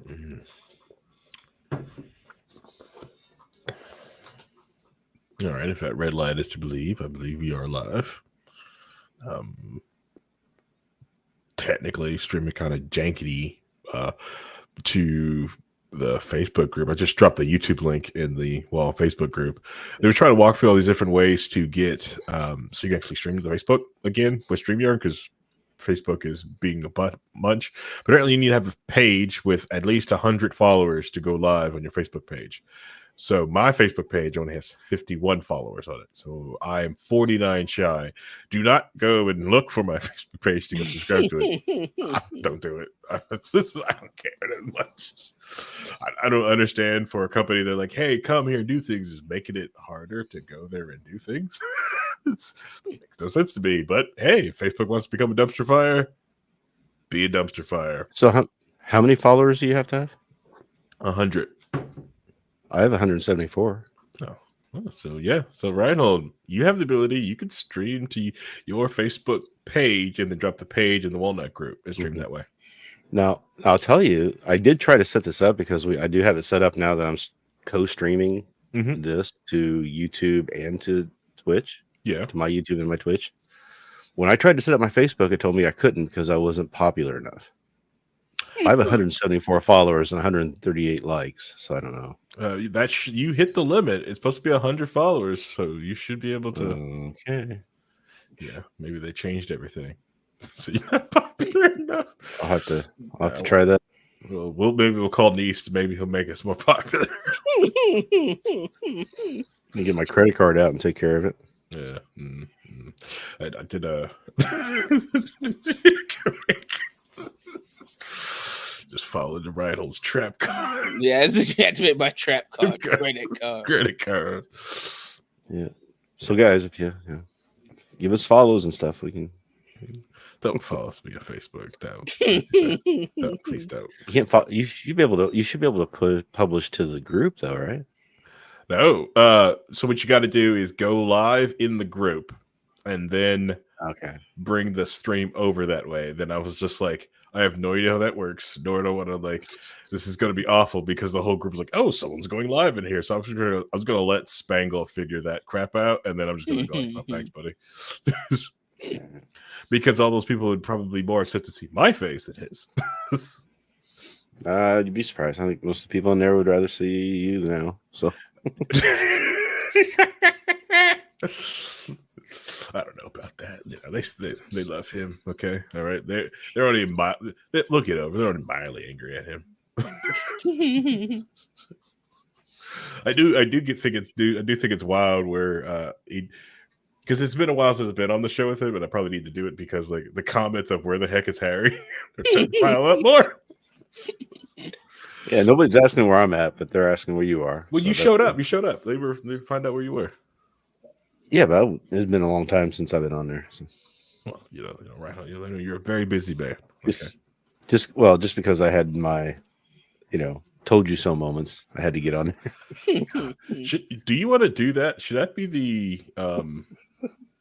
Mm. All right, if that red light is to believe, I believe we are live. Um, Technically, streaming kind of jankety uh, to the Facebook group. I just dropped the YouTube link in the WAL Facebook group. They were trying to walk through all these different ways to get so you can actually stream to the Facebook again with StreamYard because Facebook is being a bunch. But apparently, you need to have a page with at least 100 followers to go live on your Facebook page. So my Facebook page only has 51 followers on it. So I am 49 shy. Do not go and look for my Facebook page to go subscribe to it. Don't do it. I don't care that much. I don't understand for a company they're like, hey, come here and do things is making it harder to go there and do things. It makes no sense to me. But hey, if Facebook wants to become a dumpster fire, be a dumpster fire. So how many followers do you have to have? 100. I have 174. Oh, so yeah. So Reinhold, you have the ability. You can stream to your Facebook page and then drop the page in the Walnut group and stream that way. Now, I'll tell you, I did try to set this up because I do have it set up now that I'm co-streaming this to YouTube and to Twitch. Yeah. To my YouTube and my Twitch. When I tried to set up my Facebook, it told me I couldn't because I wasn't popular enough. I have 174 followers and 138 likes, so I don't know. You hit the limit. It's supposed to be 100 followers, so you should be able to. Okay. Yeah, maybe they changed everything, so you're not popular enough. I'll have to try that. Well, maybe we'll call Neist. Maybe he'll make us more popular. Let me get my credit card out and take care of it. Yeah. I did just follow the Reinhold's trap card. Yeah, you have to make my trap card. Credit card. Yeah. So guys, if you give us follows and stuff, we can. Don't follow me on Facebook. Don't. Please don't. You can't follow. You should be able to publish to the group though, right? No. So what you got to do is go live in the group, and then bring the stream over that way. Then I was just like, I have no idea how that works, nor do I want to this is going to be awful because the whole group is like, oh, someone's going live in here. So I was going to let Spangle figure that crap out, and then I'm just going to go like, oh, thanks, buddy. Because all those people would probably more accept to see my face than his. You'd be surprised. I think most of the people in there would rather see you now. So I don't know about that. You know, they love him. Okay, all right. They're already look it over. They're already mildly angry at him. I do think it's wild where because it's been a while since I've been on the show with him, and I probably need to do it because the comments of where the heck is Harry are trying to pile up more. Yeah, nobody's asking where I'm at, but they're asking where you are. Well, you showed up. You showed up. They find out where you were. Yeah, but it's been a long time since I've been on there. So. Well, right. You're a very busy man. Okay. Just because I had my, told you so moments, I had to get on there. Do you want to do that? Should that be the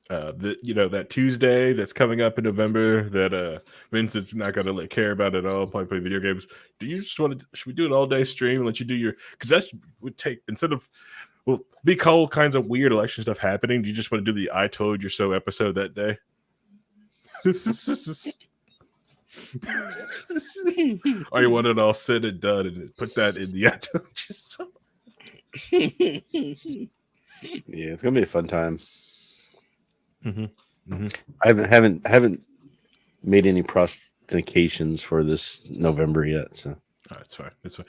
that Tuesday that's coming up in November that Vincent's not gonna care about at all, probably play video games? Do you just want to? Should we do an all day stream and let you do your? Because that would take instead of. Well, be all kinds of weird election stuff happening. Do you just want to do the "I told you so" episode that day? Or you want it all said and done and put that in the "I told you so"? Yeah, it's gonna be a fun time. Mm-hmm. Mm-hmm. I haven't made any pronostications for this November yet, so. Oh, it's fine. It's fine.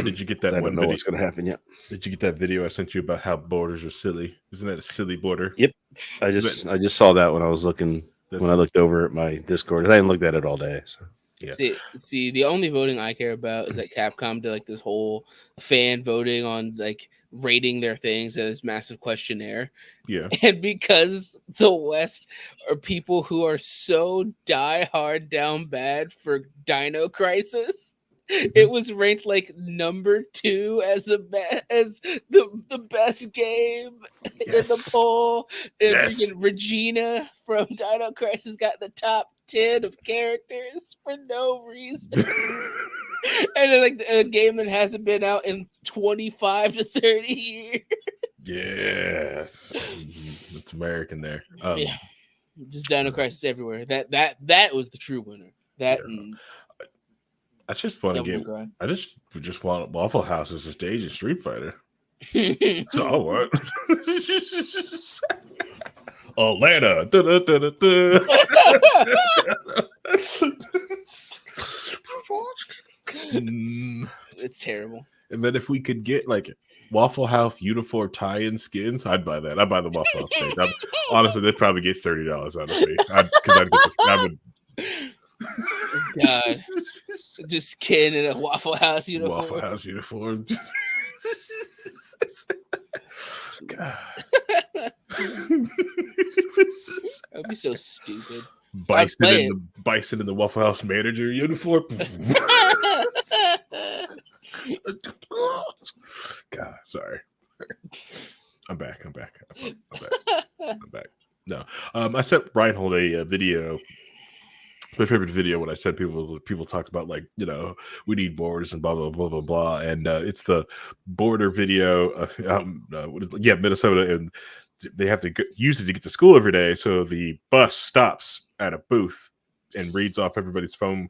Did you get that one video? What's going to happen yet? Did you get that video I sent you about how borders are silly? Isn't that a silly border? Yep. I just saw that when I was looking when I looked over at my Discord. I haven't looked at it all day. So yeah. See, the only voting I care about is that Capcom did this whole fan voting on rating their things as massive questionnaire. Yeah. And because the West are people who are so diehard down bad for Dino Crisis. It was ranked number 2 as the best game in the poll. And freaking Regina from Dino Crisis got the top 10 of characters for no reason. And it's like a game that hasn't been out in 25 to 30 years. Yes, it's American there. Yeah, just Dino Crisis everywhere. That was the true winner. That Yeah. and I just want to Devil May get. Cry. I just want Waffle House as a stage in Street Fighter. That's all I want. Atlanta. It's terrible. And then if we could get like Waffle House uniform tie-in skins, I'd buy that. I'd buy the Waffle House stage. Honestly, they'd probably get $30 out of me because I'd get this. I would. God, just kid in a Waffle House uniform. Waffle House uniform. God. That'd be so stupid. Bison in the Waffle House manager uniform. God, sorry. I'm back. No, I sent Reinhold a video. My favorite video when I said people talked about like, you know, we need borders and blah blah blah blah blah, and it's the border video. Minnesota, and they have to use it to get to school every day. So the bus stops at a booth and reads off everybody's phone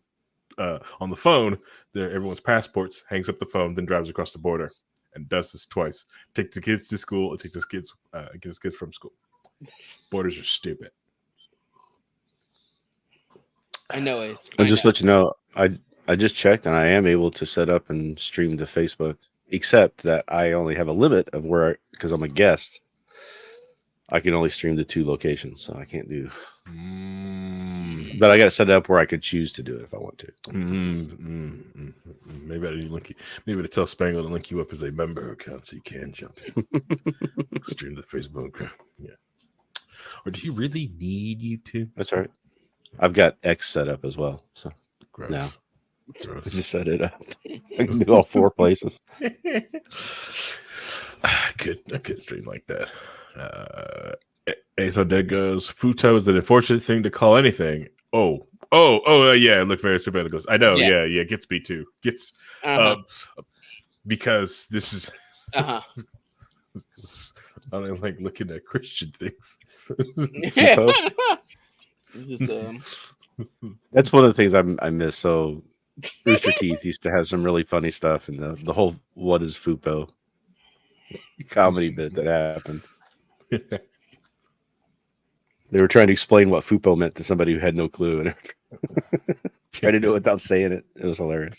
on the phone, everyone's passports, hangs up the phone, then drives across the border and does this twice. Take the kids to school and take the kids get his kids from school. Borders are stupid. I know it's. I'll just let you know, I just checked and I am able to set up and stream to Facebook, except that I only have a limit of where, because I'm a guest, I can only stream to 2 locations, so I can't do. But I got to set it up where I could choose to do it if I want to. Maybe I need to link you. Maybe to tell Spangle to link you up as a member account so you can jump in. Stream to Facebook. Yeah. Or do you really need YouTube? That's all right. I've got X set up as well, so Gross. now Gross. I just set it up. I can do all 4 places. I could stream like that. Ace Dead goes, Futo is an unfortunate thing to call anything. Yeah, it looked very stupid. It goes, I know, yeah, it gets me too. Gets because this is I don't like looking at Christian things. Just, That's one of the things I miss. So Rooster Teeth used to have some really funny stuff, and the whole "what is Fupo" comedy bit that happened. They were trying to explain what Fupo meant to somebody who had no clue, and tried to do it without saying it. It was hilarious.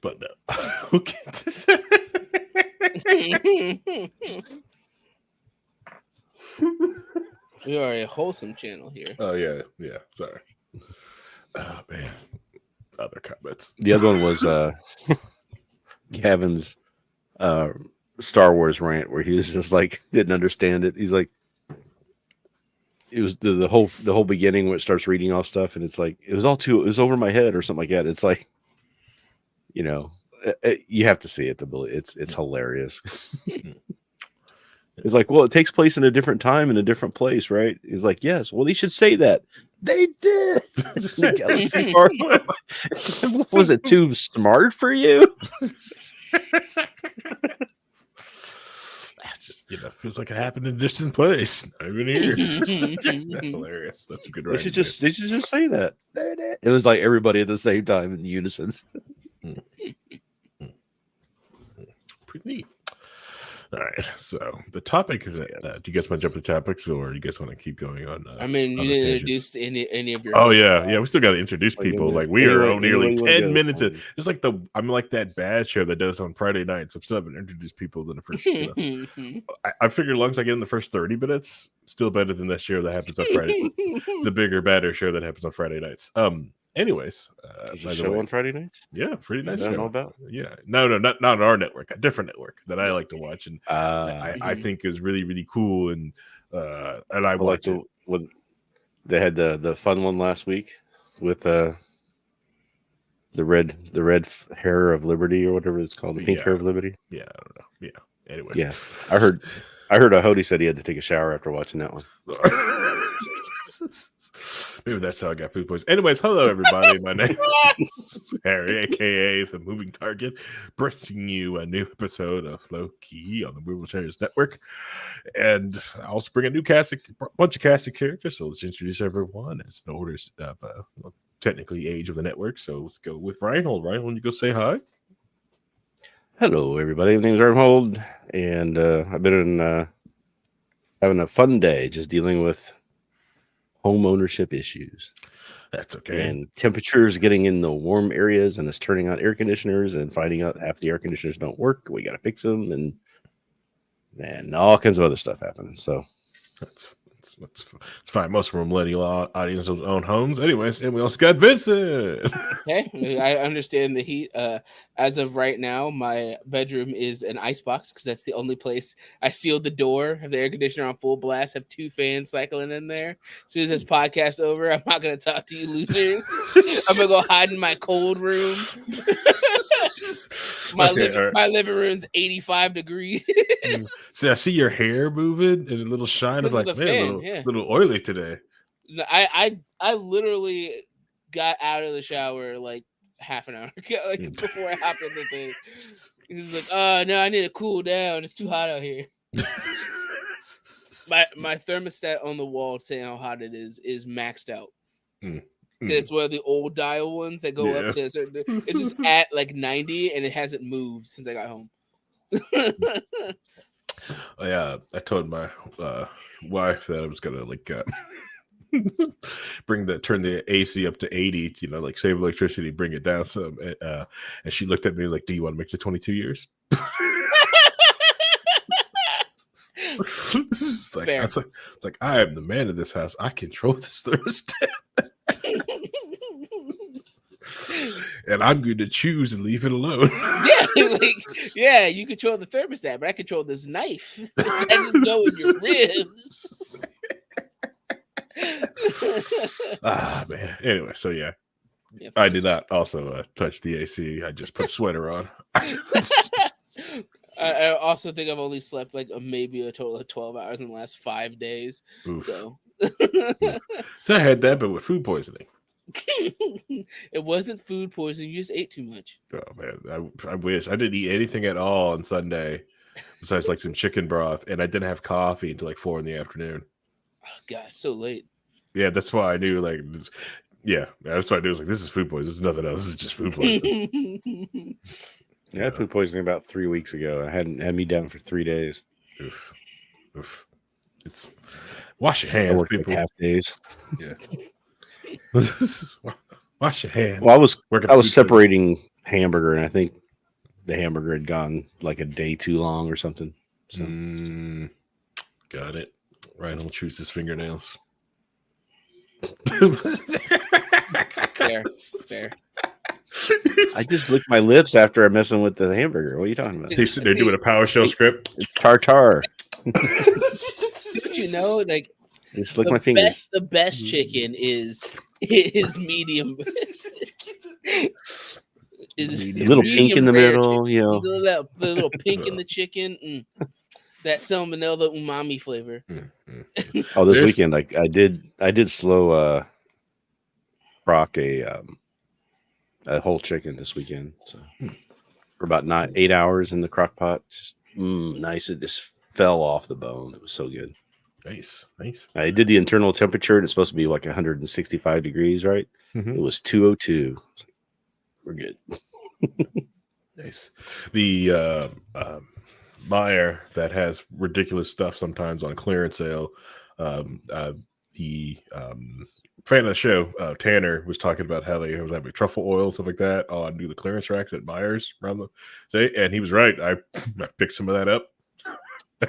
But no, we'll get to that. We are a wholesome channel here. Oh yeah. Sorry. Oh man. Other comments. The other one was Gavin's Star Wars rant, where he was just like didn't understand it. He's like, it was the whole beginning when it starts reading off stuff, and it's like it was over my head or something like that. It's like, you know, you have to see it to believe it's hilarious. It's like, well, it takes place in a different time in a different place, right? He's like, yes. Well, he should say that. They did. Was it too smart for you? Just, feels like it happened in a distant place. Not even here. That's hilarious. That's a good They should just say that. It was like everybody at the same time in unison. Pretty neat. All right, so the topic is do you guys want to jump to topics, or do you guys want to keep going on? I mean, you didn't introduce any of your. Oh yeah, we still got to introduce people. Like we are nearly 10 minutes in. It's like I'm like that bad show that does on Friday nights. I'm still haven't introduced people in the first. I figure as long as I get in the first 30 minutes, still better than that show that happens on Friday. The bigger, badder show that happens on Friday nights. Anyways, by the way, on Friday nights. Yeah, pretty nice. I don't know about. Yeah, no, not on our network. A different network that I like to watch, and I think is really really cool. And I like when they had the fun one last week with the red hair of liberty or whatever it's called, the pink hair of liberty. Yeah, I don't know. Yeah. Anyway, yeah, I heard a Hody said he had to take a shower after watching that one. Maybe that's how I got food poisoning. Anyways, hello everybody. My name is Harry, aka the Moving Target, bringing you a new episode of Low Key on the Movable Chairs Network. And I also bring a new bunch of casting characters. So let's introduce everyone as an order of technically age of the network. So let's go with Reinhold. Reinhold, you go say hi. Hello, everybody. My name's Reinhold, and I've been having a fun day just dealing with home ownership issues. That's okay. And temperatures getting in the warm areas, and it's turning on air conditioners and finding out half the air conditioners don't work. We got to fix them, and all kinds of other stuff happening. So that's fine. Most of our millennial audience own homes, anyways. And we also got Vincent. Okay, I understand the heat. As of right now, my bedroom is an icebox because that's the only place. I sealed the door, have the air conditioner on full blast, have 2 fans cycling in there. As soon as this podcast over, I'm not gonna talk to you losers. I'm gonna go hide in my cold room. My living room's 85 degrees. See, I see your hair moving and a little shine. It's like, man, little oily today. I literally got out of the shower like half an hour ago, like before I hopped in the thing. He was like, "Oh no, I need to cool down. It's too hot out here." my thermostat on the wall saying how hot it is maxed out. It's one of the old dial ones that go up to a certain. It's just at like 90, and it hasn't moved since I got home. I told my wife that I was gonna turn the AC up to 80, like save electricity, bring it down some. And she looked at me like, "Do you want to make it 22 years?" It's like I am the man of this house. I control this thermostat. And I'm going to choose and leave it alone. Yeah, you control the thermostat, but I control this knife. I just go in your ribs. Man. Anyway, so yeah I did not also touch the AC. I just put a sweater on. I also think I've only slept maybe a total of 12 hours in the last 5 days. Oof. So I had that, but with food poisoning. It wasn't food poisoning. You just ate too much. Oh man, I wish. I didn't eat anything at all on Sunday besides some chicken broth, and I didn't have coffee until 4 p.m. Oh, God, so late. Yeah, that's why I knew. That's why I knew. It was this is food poisoning. This is nothing else. This is just food poisoning. I had food poisoning about 3 weeks ago. I had me down for 3 days. Oof. It's wash your hands, people. Half days. Yeah. Wash your hands. Well, I was separating hamburger, and I think the hamburger had gone a day too long or something. So got it. Ryan will choose his fingernails. Fair. I just licked my lips after I'm messing with the hamburger. What are you talking about? He's sitting there doing a PowerShell script. It's tartar. You know, just lick my fingers. The best chicken is medium. Is a little pink in the middle, The little pink in the chicken. That salmonella umami flavor. Oh, this weekend I did slow crock a whole chicken this weekend. So for about 8 hours in the crock pot, just nice. It just fell off the bone. It was so good. Nice. I did the internal temperature, and it's supposed to be 165 degrees, right? Mm-hmm. It was 202. We're good. Nice. The buyer that has ridiculous stuff sometimes on clearance sale. The fan of the show, Tanner, was talking about how they was having truffle oil, stuff like that, on the clearance racks at buyers around the day, and he was right. I picked some of that up.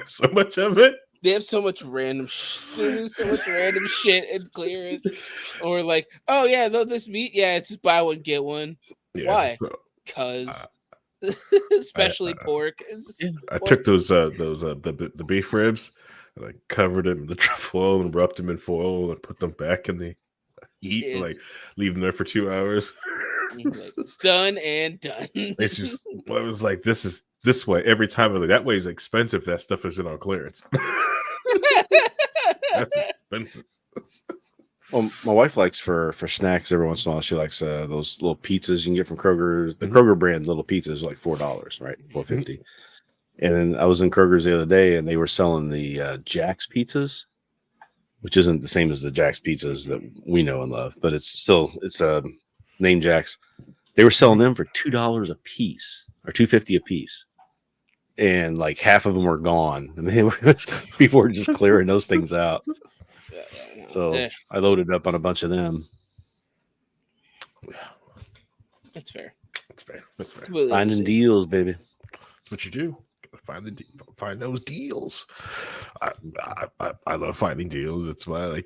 So much of it. They have so much random shit in clearance. Or oh yeah, though this meat, it's just buy one get one. Yeah, why? Because especially pork. I took the beef ribs and I covered them in the truffle oil and rubbed them in foil and put them back in the heat, leave them there for 2 hours. It's done and done. It's just I was like, this is this way every time. That way is expensive. That stuff isn't on clearance. That's expensive. Well, my wife likes for snacks every once in a while. She likes those little pizzas you can get from Kroger. The Kroger brand little pizzas are like $4, right? $4.50. And then I was in Kroger's the other day, and they were selling the Jack's pizzas, which isn't the same as the Jack's pizzas that we know and love, but it's name Jack's. They were selling them for $2 a piece or $2.50 a piece, and like half of them were gone. I mean, people were just clearing those things out. So I loaded up on a bunch of them. That's fair. That's fair. That's fair. Finding deals, baby. That's what you do. Find those deals. I love finding deals. It's why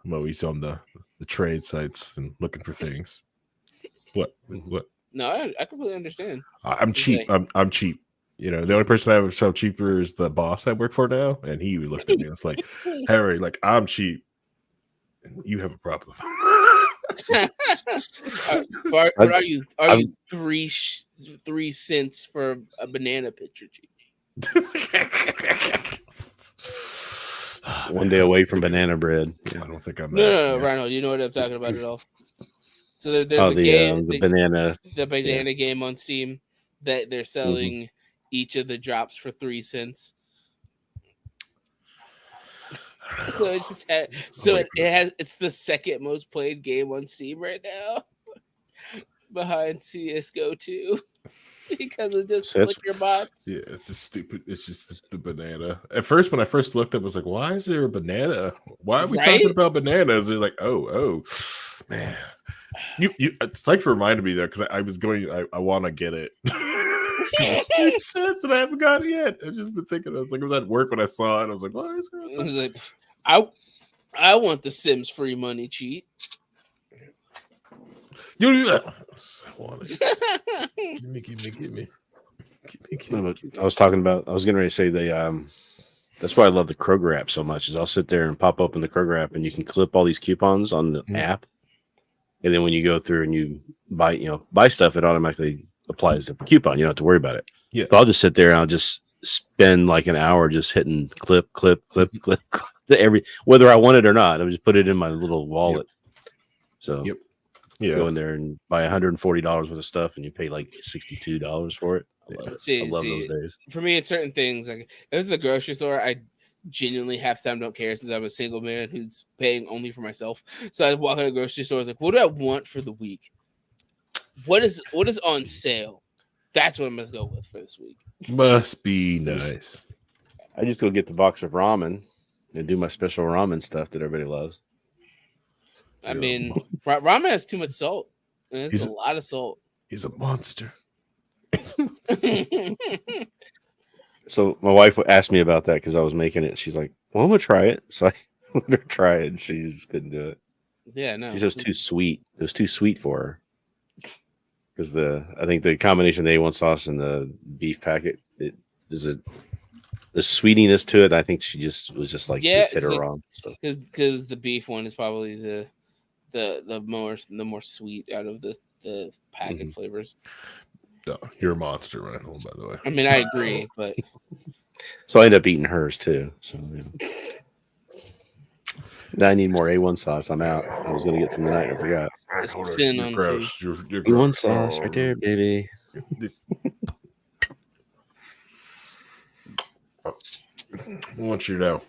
I'm always on the trade sites and looking for things. What? No, I completely understand. I'm cheap. I'm cheap. You know, the only person I ever sell cheaper is the boss I work for now, and he looked at me and was like, "Harry, like I'm cheap. You have a problem." What are you? Are you 3 cents for a banana picture cheap? One day away from banana bread. I don't think I'm. No, Reinhold, you know what I'm talking about at all. So there's a game, the banana game on Steam that they're selling each of the drops for 3 cents. So it's just it's the second most played game on Steam right now, behind CS:GO 2, because of just clicker bots. Yeah, it's just stupid. It's just the banana. At first, when I first looked up, I was like, "Why is there a banana? Why are we talking about bananas?" They're like, "Oh, man." You it's like reminded me though, because I was going. I want to get it. It's 3 cents and I haven't got it yet. I've just been thinking. I was like, I was at work when I saw it. I was like, "Why is it?" I was like, I want the Sims free money cheat. You do that. I want it. Give me. I was talking about. I was getting ready to say that's why I love the Kroger app so much. Is I'll sit there and pop open the Kroger app, and you can clip all these coupons on the app, and then when you go through and you buy stuff, it automatically applies the coupon. You don't have to worry about it. Yeah. But I'll just sit there and I'll just spend like an hour just hitting clip whether I want it or not. I would just put it in my little wallet. So go in there and buy $140 worth of stuff, and you pay like $62 for it. I love those days. For me, it's certain things. Like if it's the grocery store, I genuinely half the time don't care, since I'm a single man who's paying only for myself. So I walk in the grocery store, I was like, what do I want for the week? What is on sale? That's what I'm gonna go with for this week. Must be nice. I just go get the box of ramen and do my special ramen stuff that everybody loves. I mean, ramen has too much salt. And it's a lot of salt. He's a monster. So my wife asked me about that because I was making it. She's like, "Well, I'm gonna try it." So I let her try it, and she just couldn't do it. Yeah, no, she said it was too sweet. It was too sweet for her because I think the combination of the A1 sauce and the beef packet, the sweetiness to it. I think she just was just like hit her wrong. Because the beef one is probably the more sweet out of the packet flavors. No, you're a monster, Reinhold, by the way. I mean, I agree, but so I ended up eating hers too. So now I need more A1 sauce. I'm out. I was gonna get some tonight. I forgot. It's thin on gross. You're A1 sauce right there, baby. I want you to know.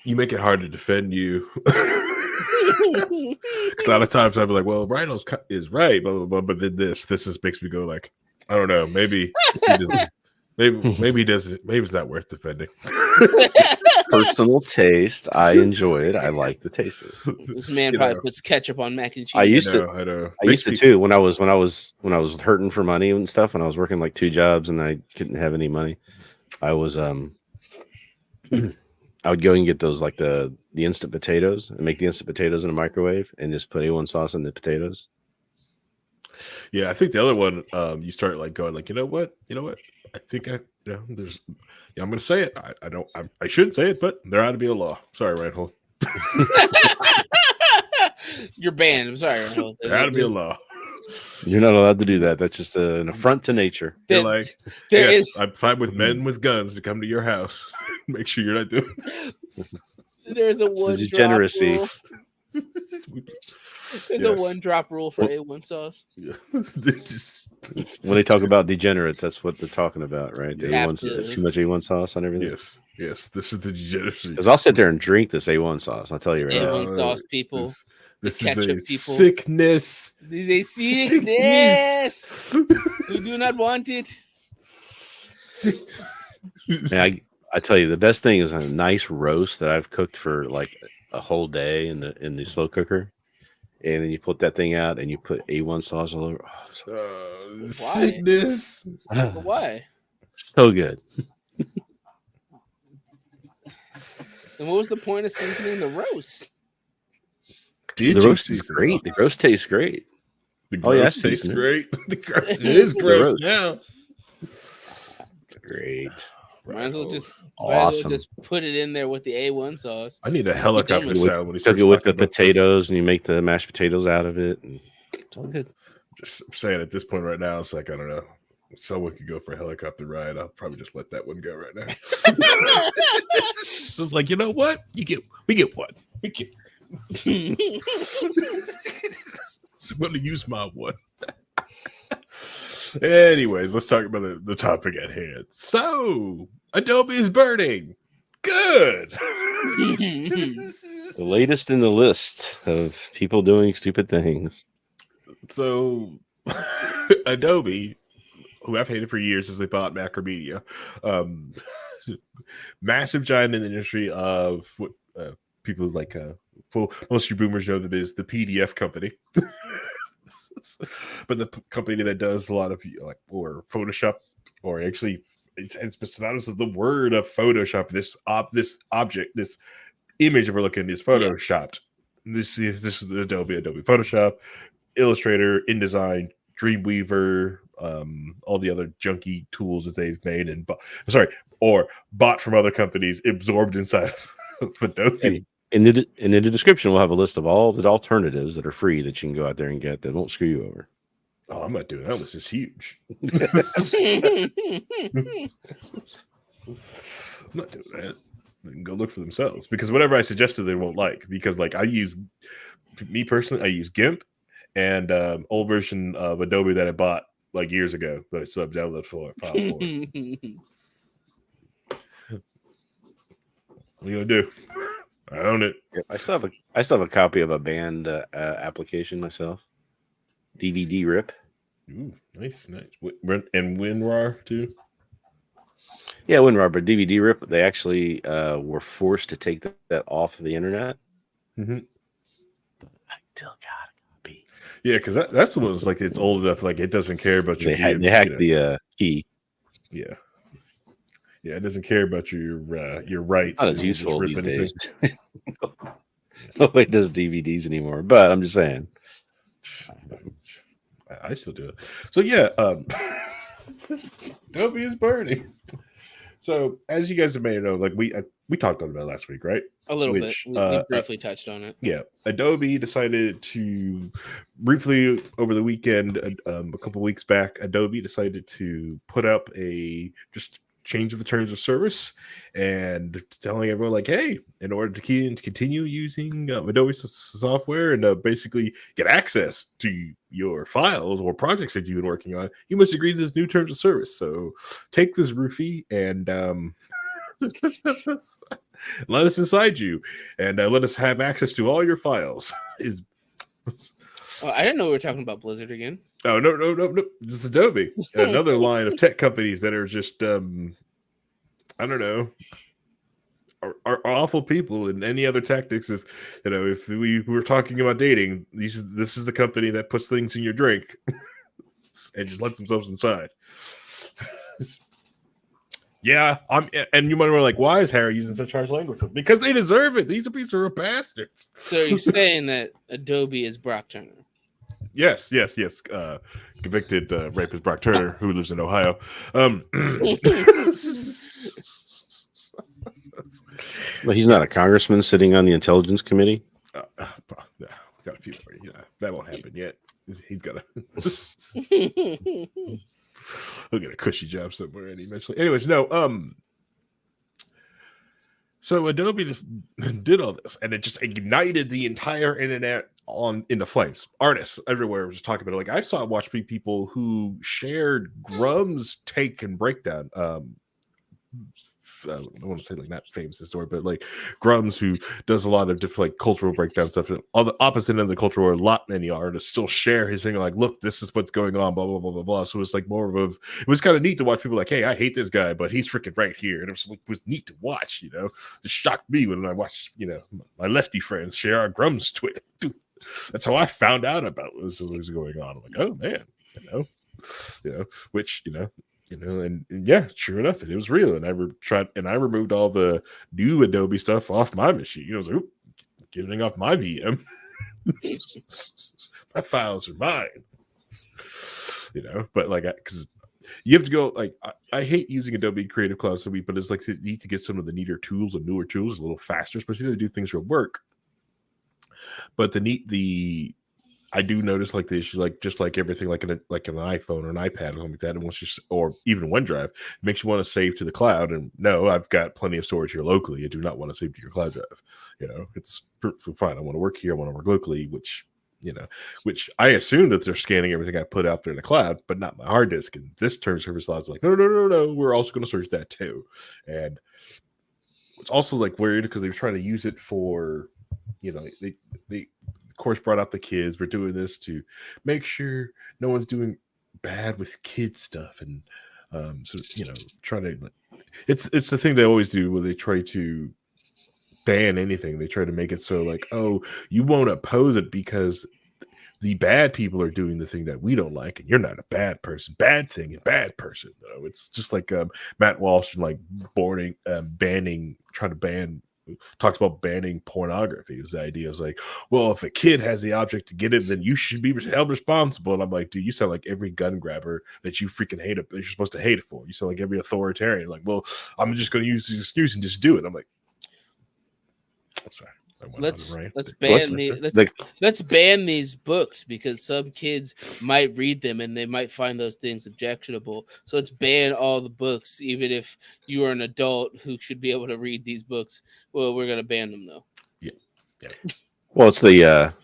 You make it hard to defend you. Because a lot of times I'd be like, well, Rhino's is right, blah, blah, blah, but then this just makes me go like, I don't know, maybe he doesn't, maybe he doesn't, maybe it's not worth defending. Personal taste. I enjoy it. I like the taste of it. This man probably puts ketchup on mac and cheese. I used to too when I was hurting for money and stuff, and I was working like 2 jobs and I couldn't have any money. I was I would go and get those like the instant potatoes and make the instant potatoes in a microwave and just put A1 sauce in the potatoes. Yeah, I think the other one, you start like going like, you know what? I think I'm going to say it. I shouldn't say it, but there ought to be a law. Sorry, Reinhold. You're banned. I'm sorry, Reinhold. There ought to be a law. You're not allowed to do that. That's just an affront to nature. They're There- like, there yes, is- I'm fine with men with guns to come to your house. Make sure you're not doing. There's a It's the one drop degeneracy. rule. There's a Yes. one drop rule for Well- A1 sauce. They just- When they talk about degenerates, that's what they're talking about, right? The A1, Absolutely. too much A1 sauce on everything. yes, this is the degeneracy. Because I'll sit there and drink this A1 sauce. I'll tell you right now. A1 sauce people. This is ketchup a people. sickness. This is a sickness. We do not want it. Man, I tell you, the best thing is a nice roast that I've cooked for like a whole day in the slow cooker, and then you put that thing out and you put A1 sauce all over. Oh, it's Sickness. But why? so good. And what was the point of seasoning the roast? Did The you roast is season great. The roast tastes great. The Oh, yeah, I've gross tastes seasoned it. great. The gross, it is The gross roast. now. It's great. Might as well just Awesome. just put it in there with the A1 sauce. I need a helicopter with- sound when he Cook starts it with the talking about this. potatoes, and you make the mashed potatoes out of it. And it's all good. Just saying at this point right now, it's like I don't know. If someone could go for a helicopter ride, I'll probably just let that one go right now. Just like, you know what? We get one. We get so I'm going to use my one. Anyways, let's talk about the topic at hand. So, Adobe is burning. Good. The latest in the list of people doing stupid things. So, Adobe, who I've hated for years since they bought Macromedia, massive giant in the industry of what people like, most of you boomers know them is the PDF company. But the company that does a lot of like or Photoshop, or actually it's synonymous of the word of Photoshop. This object, this image that we're looking at is photoshopped. This is the Adobe Photoshop, Illustrator, InDesign, Dreamweaver, all the other junky tools that they've made and bought from other companies, absorbed inside of Adobe. In the description, we'll have a list of all the alternatives that are free that you can go out there and get that won't screw you over. Oh, I'm not doing that. This is huge. I'm not doing that. They can go look for themselves, because whatever I suggested they won't like, because like I use GIMP and old version of Adobe that I bought like years ago, but I still have download file for it. What are you gonna do? I own it. I still have a copy of a band application myself. DVD rip. Ooh, nice. And WinRAR too. Yeah, WinRAR, but DVD rip. They actually were forced to take that off the internet. Mm-hmm. But I still got a copy. Yeah, because that's the one that's like it's old enough, like it doesn't care about your. They hacked the key. Yeah. Yeah, it doesn't care about your rights. Not as useful these days. Nobody does DVDs anymore, but I'm just saying. I still do it. So yeah, Adobe is burning. So as you guys may know, like we talked about it last week, right? A little Which, bit. We briefly touched on it. Yeah, Adobe decided to briefly over the weekend, a couple weeks back, Adobe decided to put up a just change of the terms of service and telling everyone like, hey, in order to continue using Adobe software and basically get access to your files or projects that you've been working on, you must agree to this new terms of service. So take this roofie and let us inside you and let us have access to all your files. I didn't know we were talking about Blizzard again. Oh, no. This is Adobe, another line of tech companies that are just, I don't know, are awful people. And any other tactics, if we were talking about dating, this is the company that puts things in your drink and just lets themselves inside. Yeah, and you might be like, why is Harry using such harsh language? Because they deserve it. These are bastards. So you're saying that Adobe is Brock Turner? Yes. Convicted rapist Brock Turner, who lives in Ohio. But he's not a congressman sitting on the intelligence committee. Got a few more. That won't happen yet. He's got a he'll get a cushy job somewhere and eventually. Anyways, no. So Adobe just did all this, and it just ignited the entire internet into flames. Artists everywhere were just talking about it. Like I saw watch people who shared Grum's take and breakdown. I don't want to say like not famous story, but like Grums, who does a lot of different like cultural breakdown stuff. On the opposite end of the culture, where a lot many artists still share his thing, like, look, this is what's going on, blah blah blah blah blah. So it's like more of it was kind of neat to watch people like, hey, I hate this guy, but he's freaking right here, and it was neat to watch. It shocked me when I watched my lefty friends share our Grums tweet. That's how I found out about what was going on. I'm like, oh man, which and yeah, sure enough, it was real. And I removed all the new Adobe stuff off my machine. I was like, oop, giving up my VM. My files are mine. But like, because you have to go, like, I hate using Adobe Creative Cloud so but it's like you need to get some of the neater tools and newer tools a little faster, especially to do things real work. But I do notice like the issue, like just like everything, like an iPhone or an iPad or something like that, and or even OneDrive, it makes you want to save to the cloud. And no, I've got plenty of storage here locally. I do not want to save to your cloud drive. It's fine. I want to work here. I want to work locally, which I assume that they're scanning everything I put out there in the cloud, but not my hard disk. And this term service law is like, no, we're also going to search that too. And it's also like weird because they're trying to use it for, they of course brought out the kids. We're doing this to make sure no one's doing bad with kid stuff, and so trying to it's the thing they always do where they try to ban anything. They try to make it so like, oh, you won't oppose it because the bad people are doing the thing that we don't like, and you're not a bad person. Bad thing and bad person. It's just like Matt Walsh and like talks about banning pornography. It was the idea. It was like, well, if a kid has the object to get it, then you should be held responsible. And I'm like, dude, you sound like every gun grabber that you freaking hate it, that you're supposed to hate it for. You sound like every authoritarian. Like, well, I'm just going to use this excuse and just do it. I'm like, I'm sorry. Let's ban these books because some kids might read them and they might find those things objectionable. So let's ban all the books, even if you are an adult who should be able to read these books. Well, we're gonna ban them though. Yeah. Well, it's the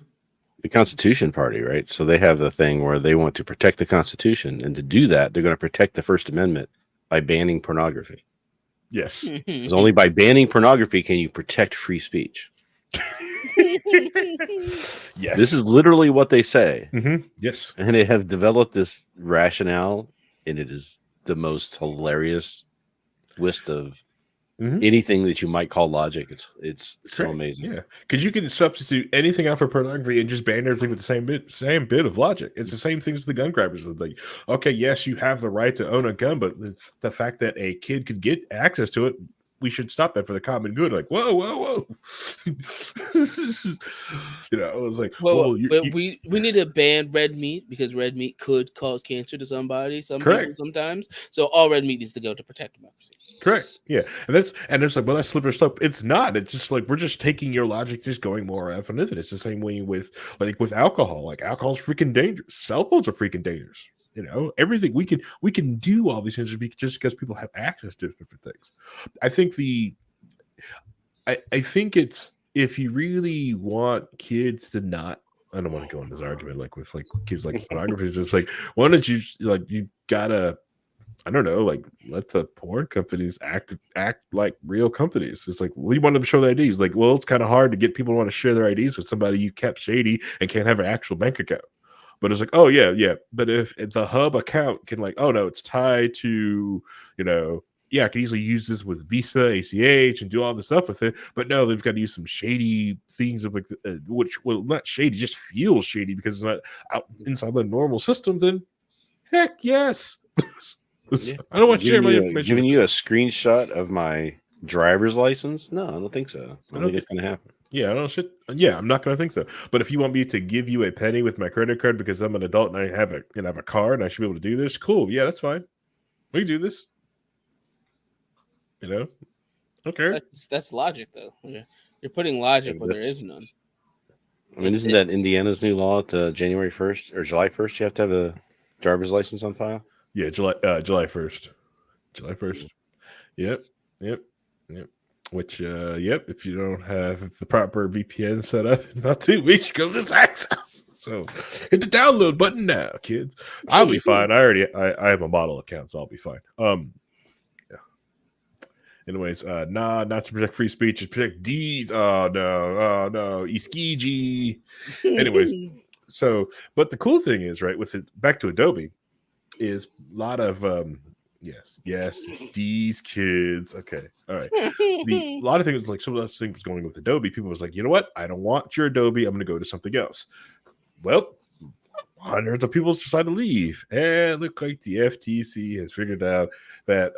Constitution Party, right? So they have the thing where they want to protect the Constitution, and to do that, they're going to protect the First Amendment by banning pornography. Yes. Because only by banning pornography can you protect free speech. Yes, this is literally what they say. Mm-hmm. Yes, and they have developed this rationale, and it is the most hilarious twist of anything that you might call logic. It's so amazing. Yeah, because you can substitute anything out for pornography and just ban everything with the same bit of logic. It's the same thing as the gun grabbers. Like, okay, yes, you have the right to own a gun, but the fact that a kid could get access to it, we should stop that for the common good. Like, whoa. I was like, we need to ban red meat because red meat could cause cancer to somebody, people sometimes. So all red meat needs to go to protect democracy. Correct. Yeah. And there's like, well, that's slippery slope. It's not. It's just like we're just taking your logic, just going more out into it. It's the same way with alcohol. Like alcohol's freaking dangerous. Cell phones are freaking dangerous. Everything we can do all these things just because people have access to different things. I think I think it's, if you really want kids to not, I don't want to go in this argument like with like kids like pornography. It's like, why don't you you gotta, I don't know, like let the porn companies act like real companies. It's like, well, you want them to show their IDs. Like, well, it's kind of hard to get people to want to share their IDs with somebody you kept shady and can't have an actual bank account. But it's like, oh yeah. But if the hub account can like, oh no, it's tied to, I can easily use this with Visa, ACH, and do all this stuff with it. But no, they've got to use some shady things of like, which, well, not shady, just feels shady because it's not out inside the normal system. Then, heck yes. Yeah. I don't want to share my information. Giving you a screenshot of my driver's license? No, I don't think so. I don't think it's going to happen. Yeah, I don't shit. Yeah, I'm not going to think so. But if you want me to give you a penny with my credit card because I'm an adult and I have a car and I should be able to do this, cool. Yeah, that's fine. We can do this. Okay. That's logic, though. You're putting logic where there is none. I mean, isn't that Indiana's new law to January 1st or July 1st? You have to have a driver's license on file. Yeah, July 1st. July 1st. Yep. Yep. Yep. Which yep, if you don't have the proper VPN set up in about 2 weeks, you go to access. So hit the download button now, kids. I'll be fine. I have a model account, so I'll be fine. Yeah. Anyways, not to protect free speech, to protect D's. Oh no, Iskiji. Anyways, so but the cool thing is, right, with it back to Adobe, is a lot of yes, these kids. Okay, all right. A lot of things, like some of those things going with Adobe, people was like, you know what? I don't want your Adobe. I'm going to go to something else. Well, hundreds of people decide to leave, and it looked like the FTC has figured out that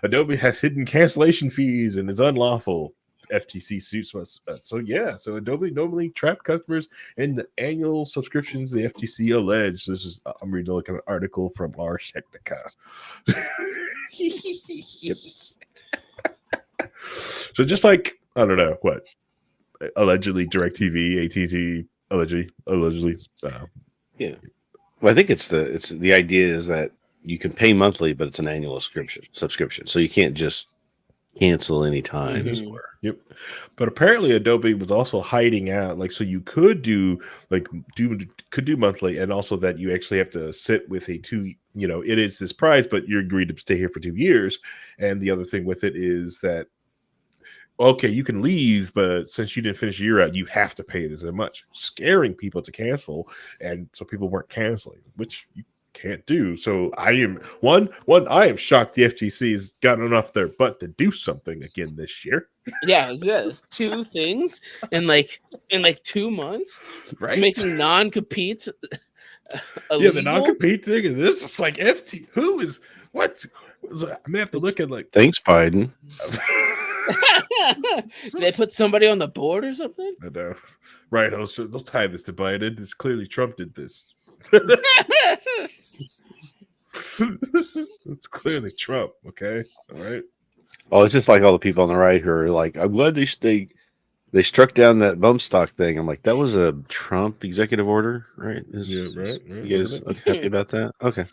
Adobe has hidden cancellation fees and is unlawful. FTC suits us. So Adobe normally trapped customers in the annual subscriptions the FTC alleged. This is I'm reading like an article from Ars Technica. So just like I don't know what allegedly DirecTV, AT&T allegedly. Yeah. Well, I think it's the idea is that you can pay monthly, but it's an annual subscription, so you can't just cancel any time. Mhm. Yep. But apparently Adobe was also hiding out, like, so you could do monthly, and also that you actually have to sit with it is this price, but you're agreed to stay here for 2 years. And the other thing with it is that, okay, you can leave, but since you didn't finish your year out, you have to pay this much, scaring people to cancel. And so people weren't canceling, which you can't do. So I am I am shocked the FTC's gotten off their butt to do something again this year. Yeah, 2 things in like 2 months, Right? making non-competes Yeah, illegal. the non-compete thing, and this is like FT. Who is what? I may have to look at like. Thanks, Biden. They put somebody on the board or something. I know, right? They'll tie this to Biden. This clearly Trump did this. It's clearly Trump. Okay, all right. Oh, it's just like all the people on the right who are like, I'm glad they struck down that bump stock thing. I'm like, that was a Trump executive order, right? Yeah, right. You guys happy about that? Okay.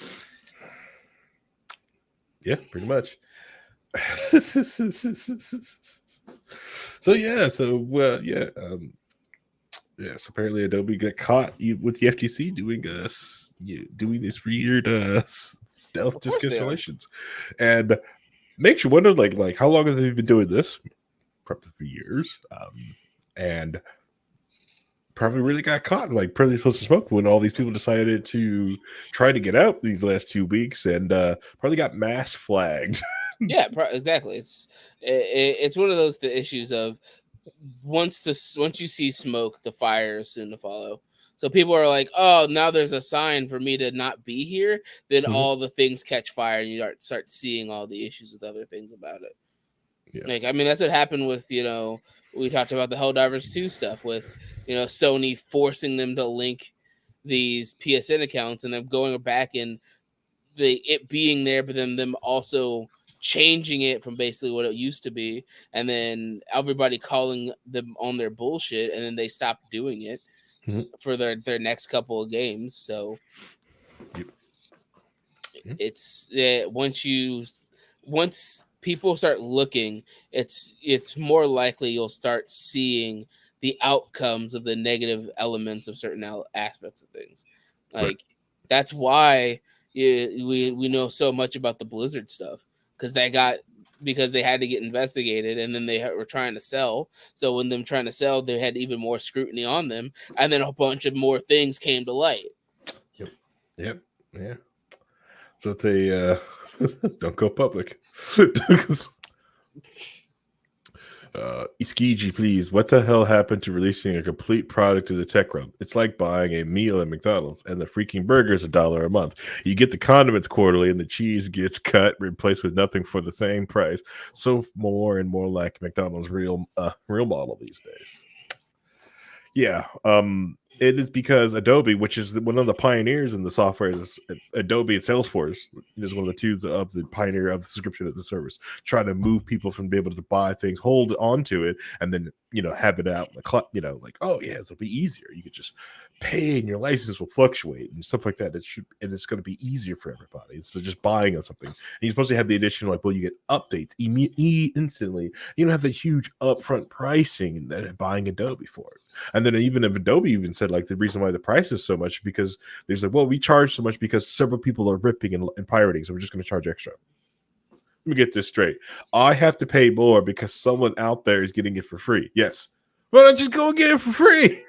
Yeah, pretty much. So yeah, so yes, apparently Adobe got caught with the FTC doing this weird stealth disk installations, and makes you wonder like how long have they been doing this? Probably for years, and probably really got caught like probably supposed to smoke when all these people decided to try to get out these last 2 weeks, and probably got mass flagged. Yeah, exactly. It's one of those issues of once you see smoke, the fire is soon to follow. So people are like, oh, now there's a sign for me to not be here. Then all the things catch fire, and you start seeing all the issues with other things about it. Yeah. Like, I mean, that's what happened with we talked about the Helldivers 2 stuff with Sony forcing them to link these PSN accounts and them going back and it being there, but then them also changing it from basically what it used to be, and then everybody calling them on their bullshit, and then they stopped doing it for their next couple of games. So it's once people start looking, it's more likely you'll start seeing the outcomes of the negative elements of certain aspects of things. Like that's why we know so much about the Blizzard stuff, because they had to get investigated, and then they were trying to sell. So when them trying to sell, they had even more scrutiny on them, and then a bunch of more things came to light. Yep. Yeah. So they don't go public. Iskiji, please. What the hell happened to releasing a complete product to the tech realm? It's like buying a meal at McDonald's, and the freaking burger is $1 a month. You get the condiments quarterly, and the cheese gets cut, replaced with nothing for the same price. So more and more like McDonald's real model these days. Yeah. It is because Adobe, which is one of the pioneers in the software, is Adobe and Salesforce is one of the two of the pioneer of the subscription as a service, trying to move people from being able to buy things, hold on to it, and then have it out. Like oh yeah, it'll be easier. You could just pay, and your license will fluctuate and stuff like that. And it's going to be easier for everybody. Instead of just buying on something, and you're supposed to have the additional you get updates instantly. You don't have the huge upfront pricing and then buying Adobe for it. And then even if Adobe even said the reason why the price is so much because there's we charge so much because several people are ripping and pirating, so we're just going to charge extra. Let me get this straight. I have to pay more because someone out there is getting it for free. Yes. Why don't just go and get it for free?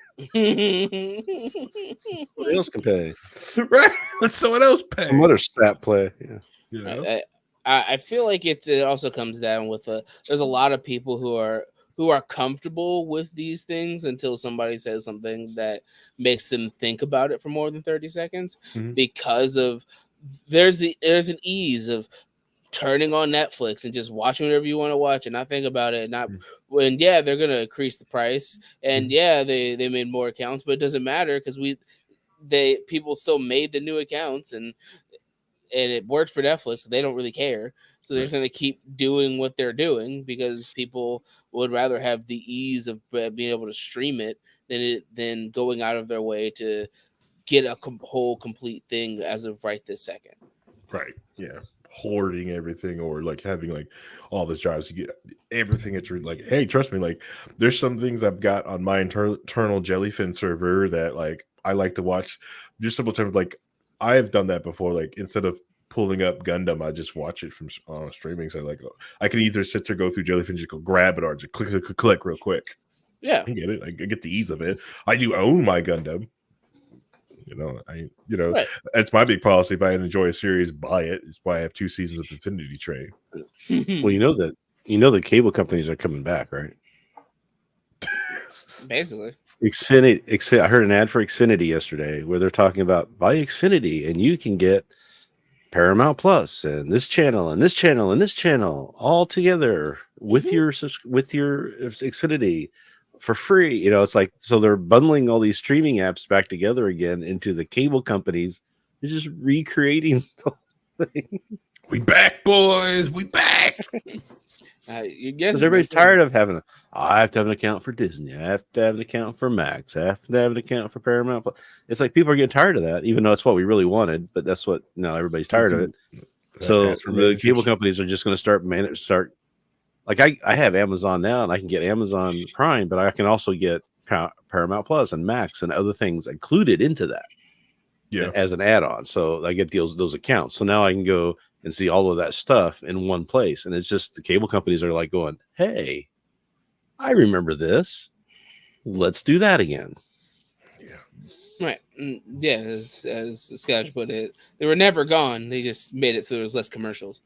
Somebody else can pay. Right? Let someone else pay. Some other stat play. Yeah. I feel like it also comes down with there's a lot of people who are comfortable with these things until somebody says something that makes them think about it for more than 30 seconds because of there's an ease of turning on Netflix and just watching whatever you want to watch and not think about it. Not when they're going to increase the price and they made more accounts, but it doesn't matter because people still made the new accounts and it worked for Netflix. So they don't really care. So they're just going to keep doing what they're doing because people would rather have the ease of being able to stream it than going out of their way to get a whole complete thing as of right this second. Right. Yeah. Hoarding everything or having all this drives to get everything at your hey, trust me, there's some things I've got on my internal Jellyfin server that I like to watch just simple terms. I have done that before. Instead of pulling up Gundam, I just watch it from streaming. So I can either sit there, go through Jellyfin, just go grab it, or just click real quick. Yeah, I get it. I get the ease of it. I do own my Gundam. Right. That's my big policy. If I enjoy a series, buy it. It's why I have 2 seasons of Infinity Train. Well, the cable companies are coming back, right? Basically, Xfinity. I heard an ad for Xfinity yesterday where they're talking about buy Xfinity and you can get Paramount Plus and this channel and this channel and this channel all together with your Xfinity for free. It's so they're bundling all these streaming apps back together again into the cable companies. They're just recreating the whole thing. We back, boys. We back. Because everybody's tired of having I have to have an account for Disney. I have to have an account for Max. I have to have an account for Paramount. It's people are getting tired of that, even though it's what we really wanted. But that's what now everybody's tired of it. So the cable companies are just going to start. I have Amazon now, and I can get Amazon Prime, but I can also get Paramount Plus and Max and other things included into that. Yeah, as an add-on. So I get those accounts. So now I can go and see all of that stuff in one place. And it's just the cable companies are going, hey, I remember this. Let's do that again. Yeah. Right. Yeah, as Scotch put it, they were never gone. They just made it so there was less commercials.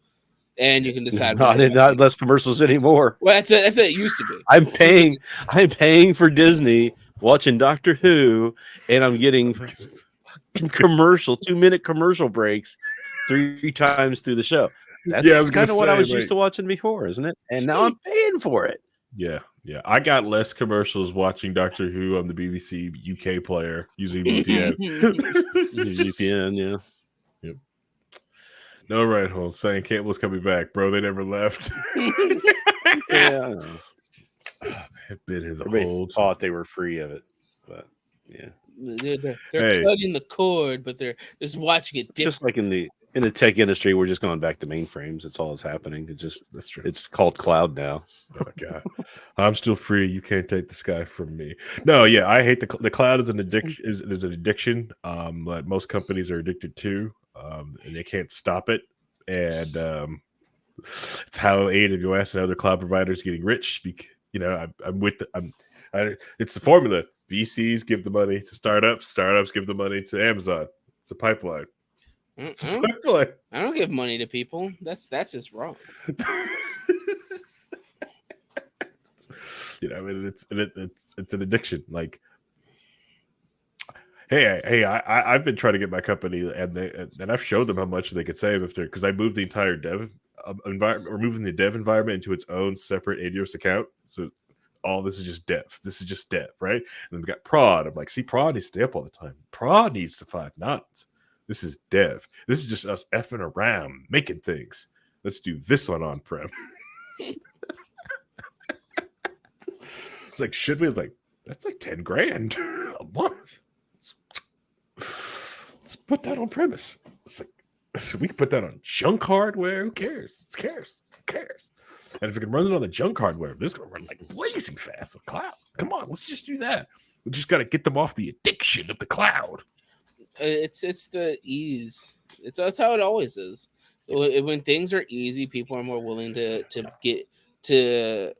And you can decide. Not less commercials anymore. Well, that's what it used to be. I'm paying for Disney, watching Doctor Who, and I'm getting commercial 2-minute commercial breaks 3 times through the show. That's kind of what I was used to watching before, isn't it? And now I'm paying for it. Yeah. I got less commercials watching Doctor Who on the BBC UK player using VPN. VPN, yeah. Yep. No, right, home saying cable's coming back, bro. They never left. Yeah. I've been here the Everybody whole thought they were free of it, but yeah. They're cutting the cord, but they're just watching it different. Just like in the tech industry, we're just going back to mainframes. That's all that's happening. That's true. It's called cloud now. Oh God, I'm still free. You can't take the sky from me. No, yeah, I hate the cloud is an addiction. Is an addiction that most companies are addicted to, and they can't stop it. And it's how AWS and other cloud providers are getting rich. It's the formula. VCs give the money to startups. Startups give the money to Amazon. It's a pipeline. I don't give money to people. That's just wrong. It's an addiction. I've been trying to get my company, and I've showed them how much they could save because I moved the entire dev environment, or moving the dev environment into its own separate AWS account. So oh, this is just dev. This is just dev, right? And then we got prod. I'm like, see, prod needs to stay up all the time. Prod needs to 5 nines. This is dev. This is just us effing around, making things. Let's do this on-prem. It's like, should we? It's like, that's like 10 grand a month. Let's put that on premise. It's like, so we can put that on junk hardware. Who cares? Who cares? Who cares? And if we can run it on the junk hardware, this is going to run like blazing fast on cloud. Come on, let's just do that. We just got to get them off the addiction of the cloud. It's the ease. That's how it always is. When things are easy, people are more willing to get to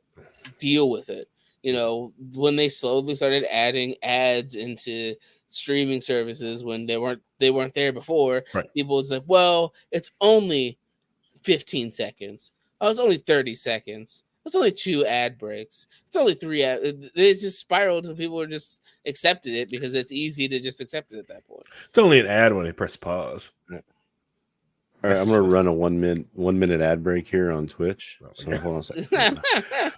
deal with it. You know, when they slowly started adding ads into streaming services when they weren't there before, right. People was like, well, it's only 15 seconds. Oh, it's only 30 seconds. It's only 2 ad breaks. It's only 3 ad. They just spiraled and people were just accepted it because it's easy to just accept it at that point. It's only an ad when they press pause. All right, I'm going to run a 1 minute ad break here on Twitch. So hold on a second.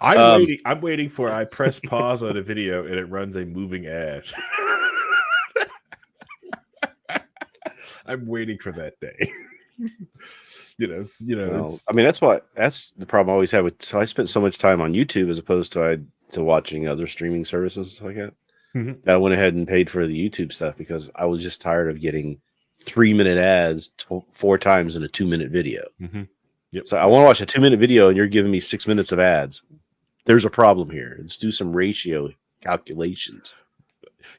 I'm waiting for I press pause on a video and it runs a moving ad. I'm waiting for that day. I mean, that's the problem I always had with. So I spent so much time on YouTube as opposed to watching other streaming services like that. Mm-hmm. That I went ahead and paid for the YouTube stuff because I was just tired of getting 3-minute ads 4 times in a 2-minute video. Mm-hmm. Yep. So I want to watch a 2-minute video and you're giving me 6 minutes of ads. There's a problem here. Let's do some ratio calculations.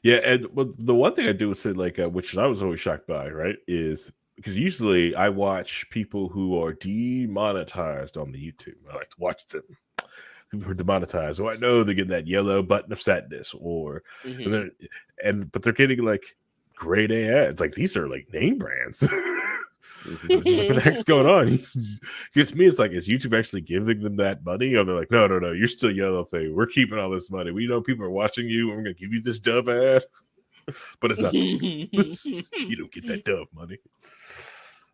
Yeah, and the one thing I do is say, like, which I was always shocked by, right, is because usually I watch people who are demonetized on the YouTube. I like to watch them. People who are demonetized. Well, I know they get that yellow button of sadness, or but they're getting like grade A ads. Like these are like name brands. Just like, what the heck's going on? Gets me. It's like, is YouTube actually giving them that money? Or they're like, no, you're still yellow thing. We're keeping all this money. We know people are watching you, and we're gonna give you this dove ad. But it's not. You don't get that dove money.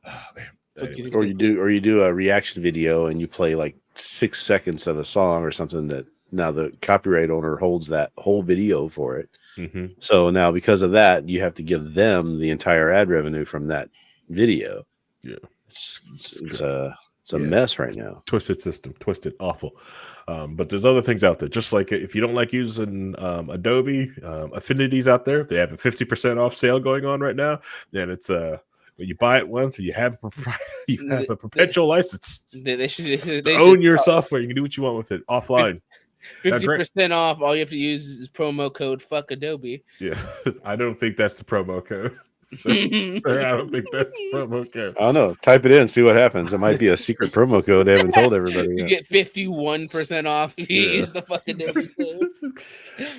Oh, man. Anyways. Or you do a reaction video and you play like 6 seconds of a song or something that now the copyright owner holds that whole video for it. Mm-hmm. So now because of that, you have to give them the entire ad revenue from that video. Yeah, it's a mess right now. Twisted system, twisted, awful. But there's other things out there. Just like if you don't like using Adobe, Affinity's out there. They have a 50% off sale going on right now. Then it's when you buy it once, you have a perpetual license. They own your software. You can do what you want with it offline. 50% off. All you have to use is promo code fuck Adobe. Yes, I don't think that's the promo code. So, I don't think that's the promo code. I don't know. Type it in, see what happens. It might be a secret promo code they haven't told everybody You yet. get 51% off if you use the fucking Adobe code.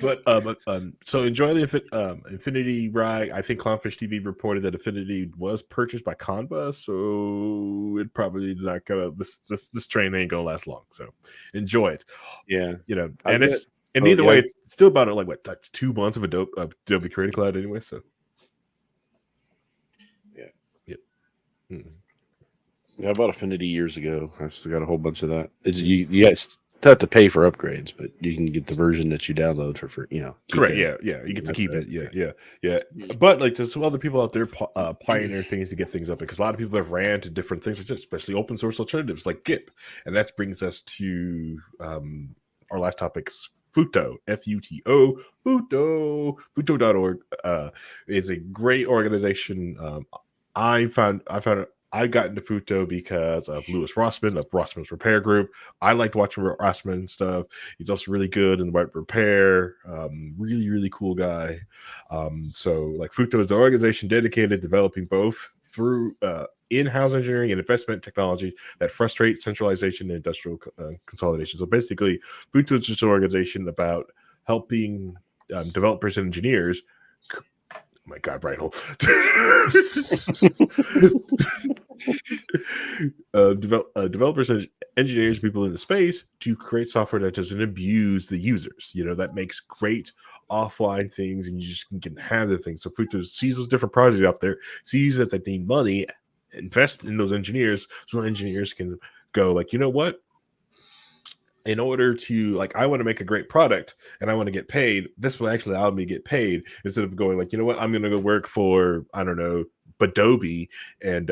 But so enjoy the Infinity ride. I think Clownfish TV reported that Infinity was purchased by Canva, so it probably is not gonna. This train ain't gonna last long. So enjoy it. Yeah, either way, it's still about like 2 months of Adobe Creative Cloud anyway. So. Yeah, I bought Affinity years ago. I've still got a whole bunch of that. You guys have to pay for upgrades, but you can get the version that you download for free. Correct. Yeah. You get to keep it. Yeah. But like, there's some other people out there pioneer things to get things up because a lot of people have ran to different things, especially open source alternatives like GIP, and that brings us to our last topic. Futo, Futo, Futo.org is a great organization. I got into Futo because of Louis Rossman of Rossman's Repair Group. I liked watching Rossman stuff. He's also really good in the web repair. Really, really cool guy. So like Futo is an organization dedicated to developing both through in-house engineering and investment technology that frustrate centralization and industrial consolidation. So basically, Futo is just an organization about helping developers and engineers. Oh my God, Brian Hole. Developers and engineers, people in the space, to create software that doesn't abuse the users. That makes great offline things, and you just can have the things. So Futo sees those different projects out there, sees that they need money, invest in those engineers, so the engineers can go like, you know what? in order to, like, I want to make a great product and I want to get paid, this will actually allow me to get paid instead of going like, you know what, I'm going to go work for, I don't know, Adobe and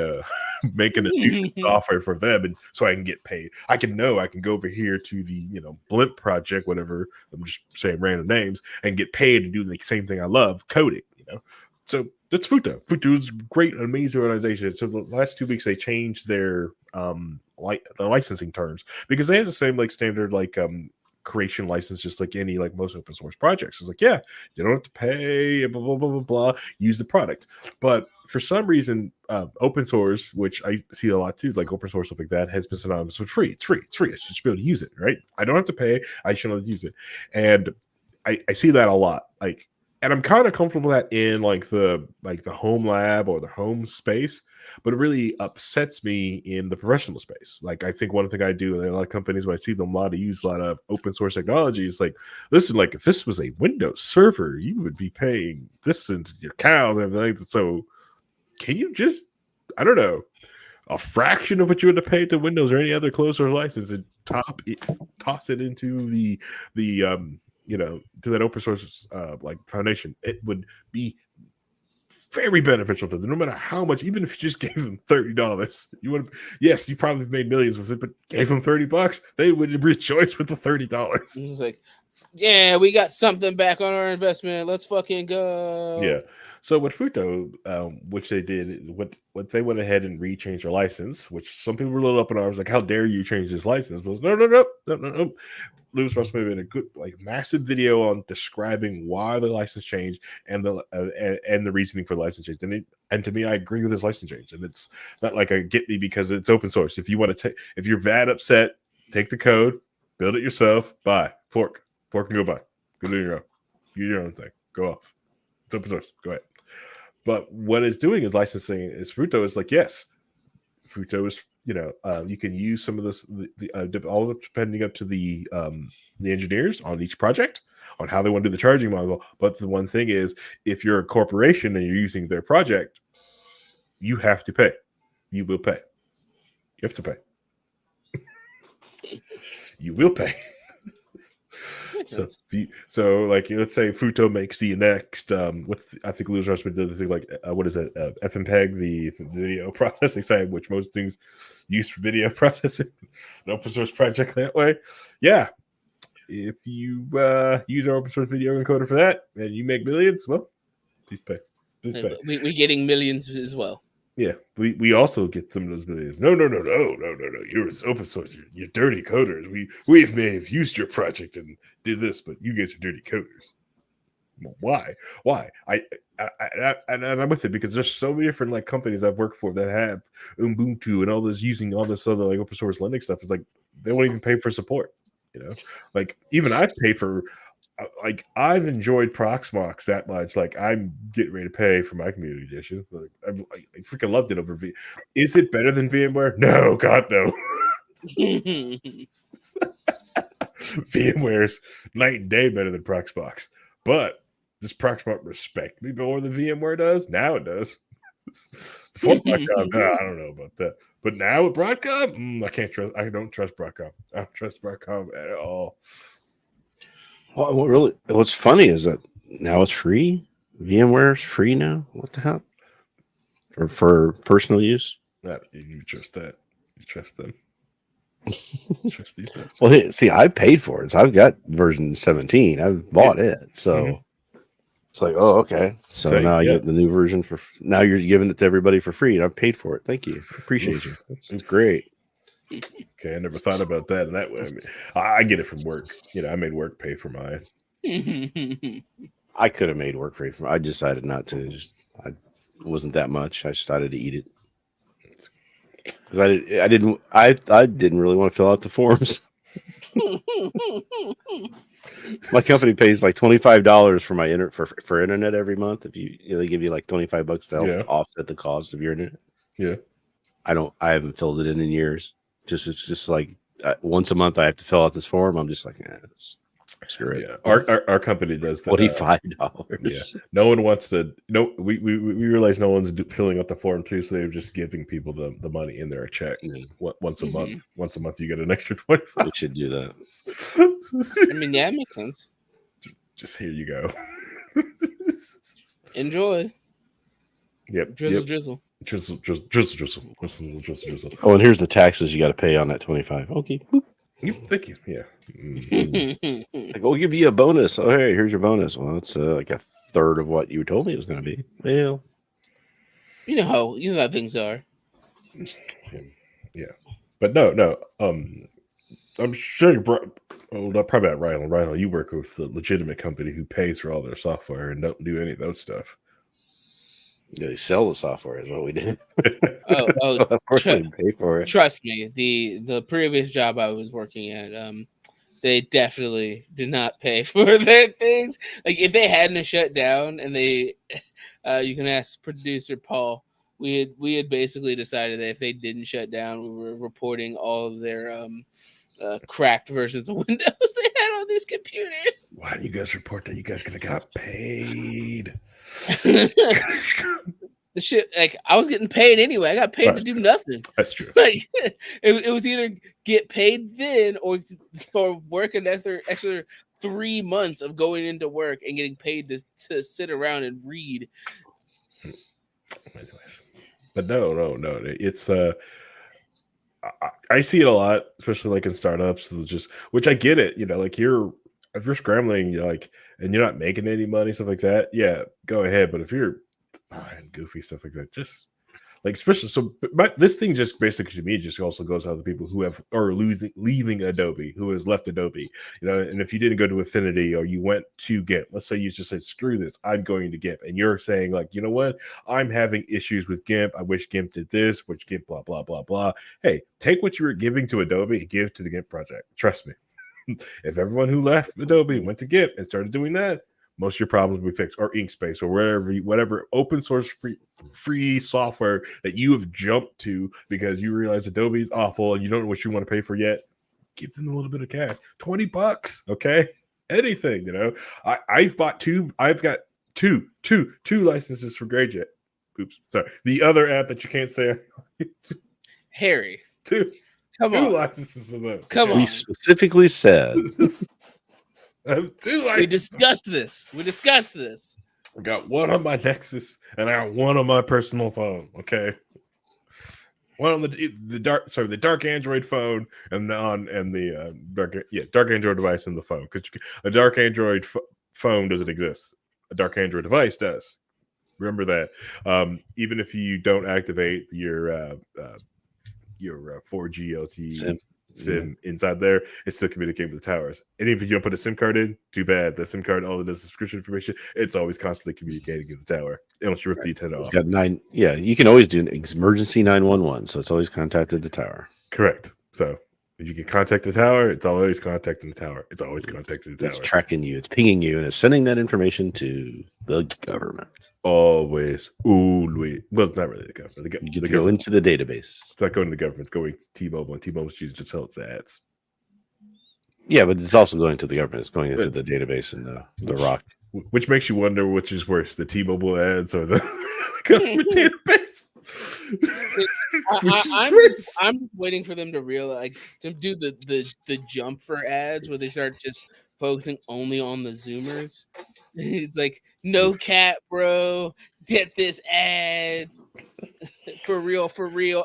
making a new software for them, and so I can get paid. I can go over here to the, you know, Blimp project, whatever. I'm just saying random names, and get paid to do the same thing I love, coding. You know, so that's Futo. Futo is a great, amazing organization. So the last 2 weeks they changed their their licensing terms, because they have the same like standard like creation license, just like any, like most open source projects. It's like, yeah, you don't have to pay, blah blah blah blah blah, use the product. But for some reason, open source, which I see a lot too, like open source stuff like that, has been synonymous with free. It's free. It's free. I should be able to use it, right? I don't have to pay. I should be able to use it. And I see that a lot. Like, and I'm kind of comfortable with that in like the home lab or the home space, but it really upsets me in the professional space. Like, I think one thing I do, and a lot of companies, when I see them a lot of use a lot of open source technology, is like, listen, like if this was a Windows server, you would be paying this into your cows and everything. So can you just, I don't know, a fraction of what you would have paid to Windows or any other closed source license, and toss it into the you know, to that open source like foundation? It would be very beneficial to them, no matter how much. Even if you just gave them $30, you would, yes, you probably made millions with it, but gave them $30, they would rejoice with the $30. It's like, yeah, we got something back on our investment. Let's fucking go. Yeah. So with Futo, which they did, what they went ahead and rechanged their license, which some people were a little up in arms, like, how dare you change this license? But no. Louis Russ made a good, like, massive video on describing why the license changed and the reasoning for the license change. And to me, I agree with this license change. And it's not like a get me because it's open source. If you want to if you're that upset, take the code, build it yourself, buy, fork and go buy. Go do your own. Do your own thing. Go off. It's open source. Go ahead. But what it's doing is licensing. Is Futo is like, yes, Futo is, you know, you can use some of this, all depending up to the engineers on each project on how they want to do the charging model. But the one thing is, if you're a corporation and you're using their project, you have to pay. You will pay. You have to pay. You will pay. So like, let's say Futo makes the next I think Louis Rushman did the thing like what is it, FMPEG, the video processing side, which most things use for video processing, an open source project that way. Yeah, if you use our open source video encoder for that and you make millions, well, please pay. We're getting millions as well. Yeah, we also get some of those millions. No. You're open source. You're dirty coders. We may have used your project and did this, but you guys are dirty coders. Well, why? And I'm with it, because there's so many different like companies I've worked for that have Ubuntu and all this, using all this other like open source Linux stuff. It's like they won't even pay for support. You know, like even I've paid for. Like, I've enjoyed Proxmox that much. Like, I'm getting ready to pay for my community edition. Like, I freaking loved it over V. Is it better than VMware? No, God, no. VMware's night and day better than Proxmox. But does Proxmox respect me more than VMware does? Now it does. Before Broadcom, I don't know about that. But now with Broadcom, I don't trust Broadcom. I don't trust Broadcom at all. Well, what's funny is that now it's free. VMware's free now. What the hell? Or for personal use? You trust that? You trust them? Trust these guys? Well, see, I paid for it. So I've got version 17. I've bought it. So it's like, oh, okay. So now I get the new version now you're giving it to everybody for free, and I've paid for it. Thank you. I appreciate you. It's great. Okay, I never thought about that in that way. I mean, I get it from work. You know, I made work pay for mine. I could have made work free. I decided not to. It wasn't that much. I decided to eat it because I didn't really want to fill out the forms. My company pays like $25 for my for internet every month. If they give you like $25 to help offset the cost of your internet. Yeah, I haven't filled it in years. It's just like once a month I have to fill out this form. I'm just like, Screw it. Yeah, our company does that. $45. Yeah, no one wants to. No, we realize no one's filling out the form too, so they're just giving people the money in their check once a month. Once a month, you get an extra 25. We should do that. I mean, yeah, it makes sense. Just here you go. Enjoy. Yep. Drizzle, yep. drizzle. Drizzle. Oh, and here's the taxes you got to pay on that 25. Okay. Thank you. Yeah. Like, we'll give you a bonus. Oh, hey, here's your bonus. Well, it's like a third of what you told me it was going to be. Well, you know how things are. Yeah, but no. I'm sure you brought. Oh, not probably not Rhino. Rhino, you work with the legitimate company who pays for all their software and don't do any of those stuff. they sell the software is what we did. Oh, Of course they pay for it. Trust me, the previous job I was working at, they definitely did not pay for their things. Like if they hadn't shut down, and they, you can ask producer Paul. We had basically decided that if they didn't shut down, we were reporting all of their cracked versions of Windows they had on these computers. Why do you guys report that? You guys could have got paid. The shit, like I was getting paid anyway. I got paid to do nothing. That's true. Like it was either get paid then or work an extra 3 months of going into work and getting paid to sit around and read. Anyways, but no. It's I see it a lot, especially like in startups. Just which I get it. Like if you're scrambling, and you're not making any money, stuff like that. Yeah, go ahead. But if you're buying goofy stuff like that, just like especially this thing just basically to me just also goes out to the people who are leaving Adobe, who has left Adobe. And if you didn't go to Affinity or you went to GIMP, let's say you just said screw this, I'm going to GIMP, and you're saying like, you know what, I'm having issues with GIMP. I wish GIMP did this, which GIMP blah blah blah blah. Hey, take what you were giving to Adobe and give to the GIMP project. Trust me. If everyone who left Adobe went to GIMP and started doing that, most of your problems will be fixed, or Inkspace, or whatever open source free software that you have jumped to because you realize Adobe is awful and you don't know what you want to pay for yet. Give them a little bit of cash, $20, okay? Anything, I've got two licenses for GreyJet. Oops, sorry. The other app that you can't say. Harry, two licenses of those. Come on. We specifically said. We discussed this. I got one on my Nexus and I got one on my personal phone. Okay, one on the dark Android phone and the dark Android device in the phone, because a dark Android phone doesn't exist. A dark Android device does. Remember that. Even if you don't activate your 4G LTE SIM inside there, it's still communicating with the towers. And if you don't put a SIM card in, too bad. The SIM card, all it does is subscription information. It's always constantly communicating with the tower unless you rip the antenna off. It's got 9. Yeah, you can always do an emergency 911, so it's always contacted the tower. Correct. So if you can contact the tower, it's always contacting the tower. It's always contacting the tower. It's tracking you. It's pinging you, and it's sending that information to the government. Always. Well, it's not really the government. You get to go into the database. It's not going to the government. It's going to T-Mobile, and T-Mobile's choosing to sell its ads. Yeah, but it's also going to the government. It's going into the database in the rock. Which makes you wonder which is worse, the T-Mobile ads or the government database. I'm waiting for them to realize, to do the jump for ads where they start just focusing only on the Zoomers. It's like, no cap, bro. Get this ad for real,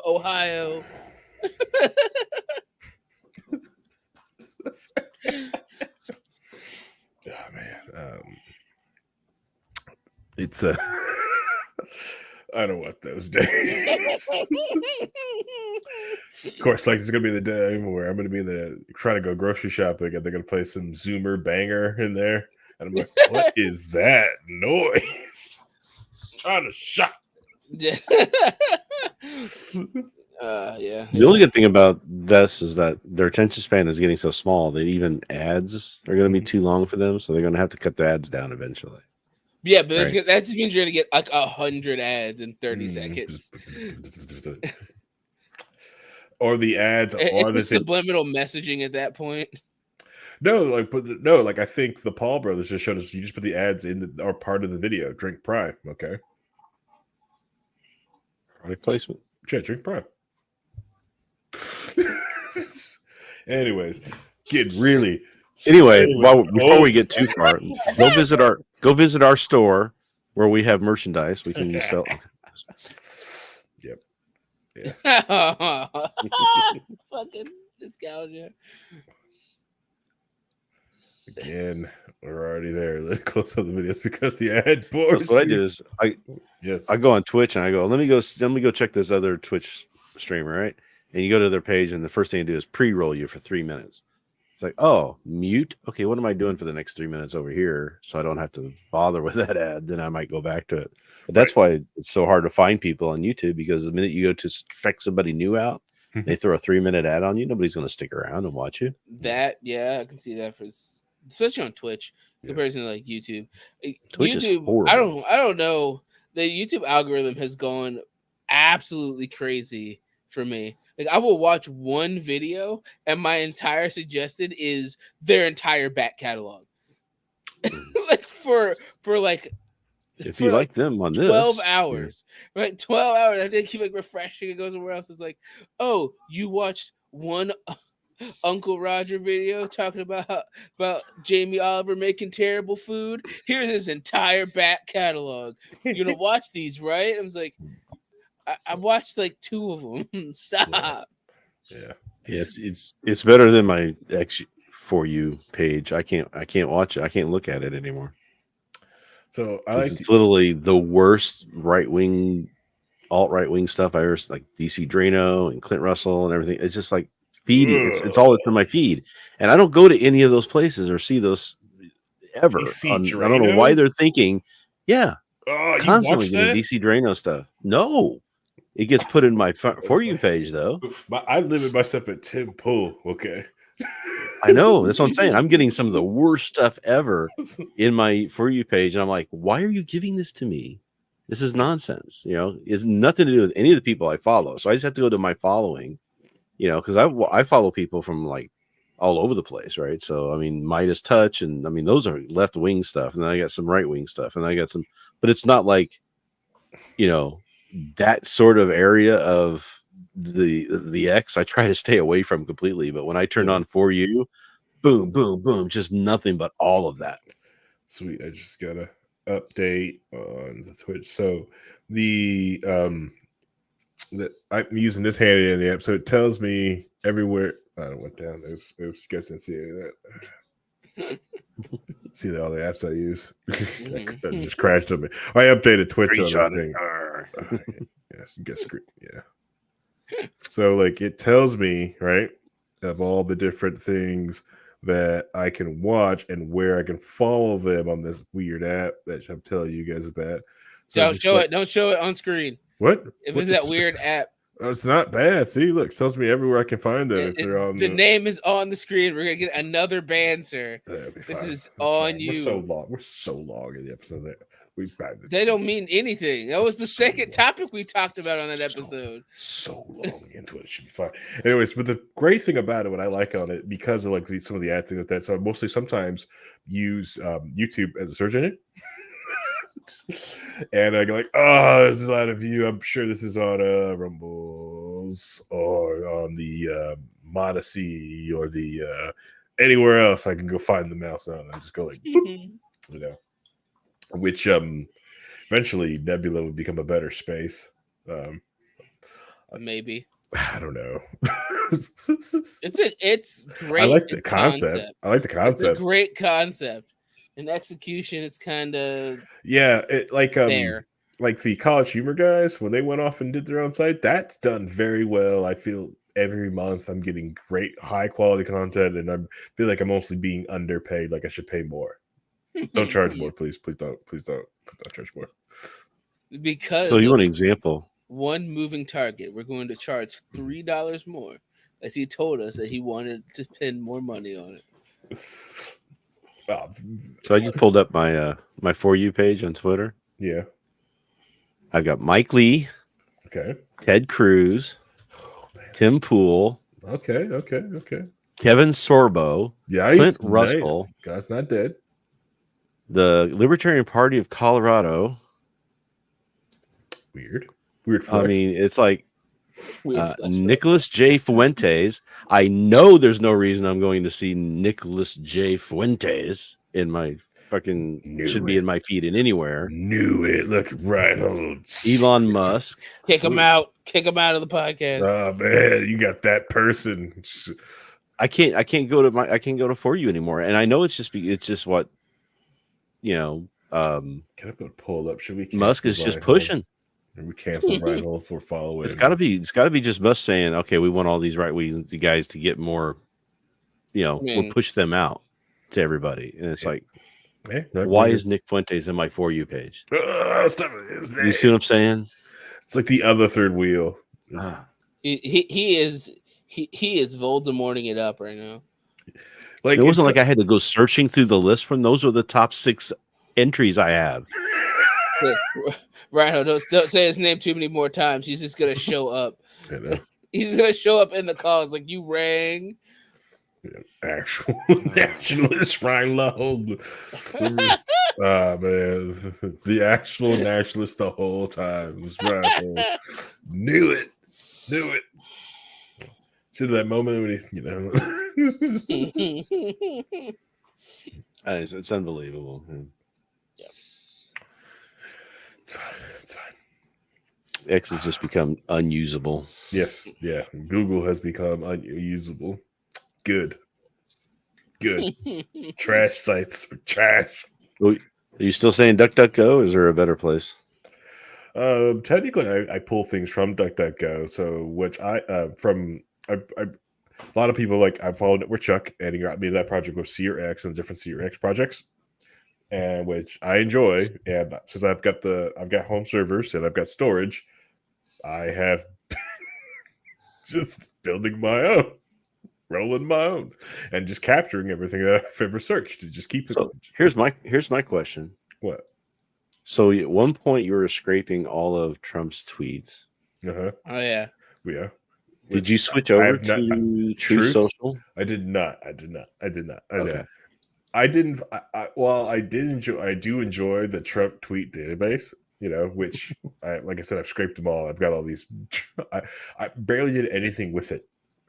Ohio. Oh man, it's I don't want those days. Of course, like it's gonna be the day where I'm gonna be trying to go grocery shopping, and they're gonna play some Zoomer banger in there, and I'm like, "What is that noise?" Trying to shop. Yeah. The only good thing about this is that their attention span is getting so small that even ads are going to be too long for them, so they're going to have to cut the ads down eventually. Yeah, but that just means you're going to get like 100 ads in 30 seconds. Or the ads are the subliminal messaging at that point. No, like I think the Paul brothers just showed us. You just put the ads in the or part of the video. Drink Prime, okay? Product placement. Yeah, drink Prime. Anyways, getting really. Anyway, Anyway, before we get too far, go visit our store where we have merchandise we can sell. Yep. Yeah. Fucking nostalgia. Again, we're already there. Let's close up the videos because the ad bores. That's what I do is Yes. I go on Twitch and I go, let me go check this other Twitch streamer, right? And you go to their page and the first thing you do is pre-roll you for 3 minutes. It's like, oh, mute. Okay, what am I doing for the next 3 minutes over here? So I don't have to bother with that ad. Then I might go back to it. But that's why it's so hard to find people on YouTube, because the minute you go to check somebody new out, they throw a 3-minute ad on you. Nobody's going to stick around and watch you. That, yeah, I can see that especially on Twitch comparison to like YouTube. Twitch is YouTube, horrible. I don't know. The YouTube algorithm has gone absolutely crazy for me. Like, I will watch one video and my entire suggested is their entire back catalog. Like for like, If for you like like them on 12 this, hours, right? 12 hours. I did keep like refreshing. It goes somewhere else. It's like, oh, you watched one Uncle Roger video talking about Jamie Oliver making terrible food. Here's his entire back catalog. You're gonna watch these, right? I was like, I watched like 2 of them. Stop. Yeah. it's better than my X for you page. I can't watch it. I can't look at it anymore. So I like it's literally the worst alt right wing stuff I ever, like DC Drano and Clint Russell and everything. It's just like feeding. It's all in my feed, and I don't go to any of those places or see those ever. I don't know why they're thinking, constantly getting DC Drano stuff. No, it gets put in my for you page though. I limit myself at Tim Pool. Okay. I know, that's what I'm saying. I'm getting some of the worst stuff ever in my for you page, and I'm like, why are you giving this to me? This is nonsense. It's nothing to do with any of the people I follow. So I just have to go to my following, because I follow people from like all over the place, right? So I mean, Midas Touch, and I mean those are left wing stuff, and then I got some right wing stuff, and I got some, but it's not like that sort of area of the X I try to stay away from completely. But when I turn on for you, boom, boom, boom, just nothing but all of that. Sweet. I just gotta update on the Twitch. So the that I'm using this handy in the app, so it tells me everywhere. I don't went down. Oops, you guys didn't see any of that. See all the apps I use. That just crashed on me. I updated Twitch on everything. Yes, guess yeah. So like it tells me, right, of all the different things that I can watch and where I can follow them on this weird app that I'm telling you guys about. So don't show it. Don't show it on screen. What? If it's that weird app. Oh, it's not bad. See, look, it tells me everywhere I can find them. If they're on the name is on the screen. We're gonna get another ban, sir. This is on you. We're so long in the episode that they don't mean anything. That was the second topic we talked about on that episode. So long into it should be fine. Anyways, but the great thing about it, what I like on it, because of like some of the ad things with that, so I mostly sometimes use YouTube as a search engine. And I go like, oh, there's a lot of you. I'm sure this is on Rumbles or on the Modesty or the anywhere else I can go find the mouse on. I just go like, boop, which eventually Nebula would become a better space. Maybe. I don't know. It's great. I like the concept. It's a great concept. In execution, it's kind of like there. Like the College Humor guys, when they went off and did their own site, that's done very well. I feel every month I'm getting great high quality content, and I feel like I'm mostly being underpaid. Like I should pay more. Don't charge more, please. Please don't charge more. Because so you want an example? One moving target, we're going to charge $3 more, as he told us that he wanted to spend more money on it. So I just pulled up my my For You page on Twitter. Yeah. I've got Mike Lee. Okay. Ted Cruz. Tim Pool. Okay. Kevin Sorbo, Nice, Clint Russell, nice. God's not dead. the Libertarian Party of Colorado. Weird flex. I mean, it's like Weird flex, Nicholas J. Fuentes. I know there's no reason I'm going to see Nicholas J. Fuentes in my fucking be in my feed in anywhere. Knew it. Look right on. Elon Musk. Kick him out. Kick him out of the podcast. Oh man, you got that person. I can't go to For You anymore. And I know it's just what Can I pull up? Should we? Musk is just pushing. And we cancel Reinhold for following. It's gotta be just Musk saying, okay, we want all these right-wing guys to get more, we'll push them out to everybody. And it's like, why is Nick Fuentes in my For You page? You see what I'm saying? It's like the other third wheel. He is Voldemorting it up right now. Like it wasn't like I had to go searching through the list from those were the top 6 entries I have. Rhino, don't say his name too many more times. He's just gonna show up. He's gonna show up in the calls like you rang. Actual nationalist Reinhold. Man, the actual nationalist the whole time. Knew it. To that moment when he's, it's unbelievable. Yeah. It's fine. X has just become unusable. Yes, yeah. Google has become unusable. Good. Trash sites for trash. Are you still saying DuckDuckGo? Or is there a better place? Technically, I pull things from DuckDuckGo. So, which a lot of people I followed it with Chuck, and he got me that project with CRX and different CRX projects, and which I enjoy. And since I've got home servers and I've got storage, I have just building my own, rolling my own, and just capturing everything that I've ever searched to just keep it. So here's my question. What? So at one point you were scraping all of Trump's tweets. Oh yeah. Yeah. Did you switch over to Truth Social? I did not. Okay. I didn't. I do enjoy the Trump tweet database. Which like I said, I've scraped them all. I've got all these. I barely did anything with it.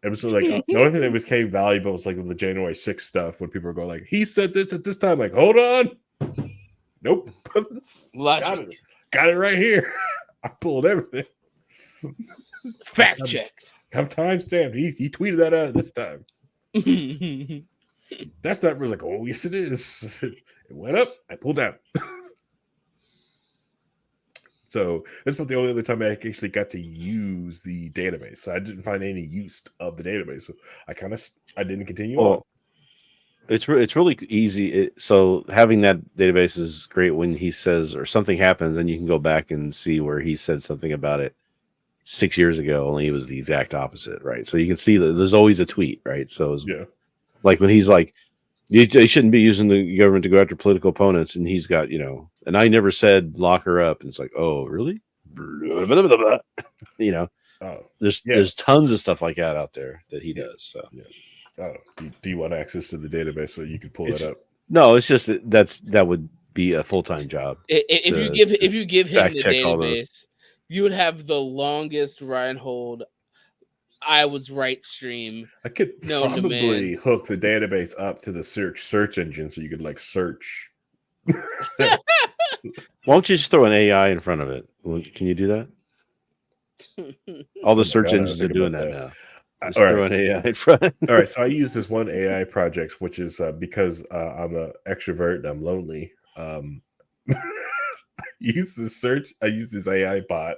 It was like the only thing that became valuable was like the January 6th stuff when people go like, he said this at this time. Like, hold on. Nope. Got it right here. I pulled everything. Fact checked. I'm timestamped. He tweeted that out at this time. That's not like, oh yes it is. It went up. I pulled out. So that's about the only other time I actually got to use the database. So I didn't find any use of the database. So I didn't continue on. It's really easy. So having that database is great when he says or something happens, and you can go back and see where he said something about it 6 years ago. Only it was the exact opposite, right? So you can see that there's always a tweet, right? So like when he's like, they shouldn't be using the government to go after political opponents, and he's got and I never said lock her up. And it's like, oh really? There's tons of stuff like that out there that he does. So do you want access to the database so you can pull it up? No, it's just that would be a full-time job. If you give him the database, you would have the longest Reinhold I was right stream. I could probably hook the database up to the search engine so you could search. Why don't you just throw an AI in front of it? Can you do that? All the search engines are doing that now. Just throw an AI in front. All right, so I use this one AI project, which is because I'm an extrovert and I'm lonely. I use this AI bot,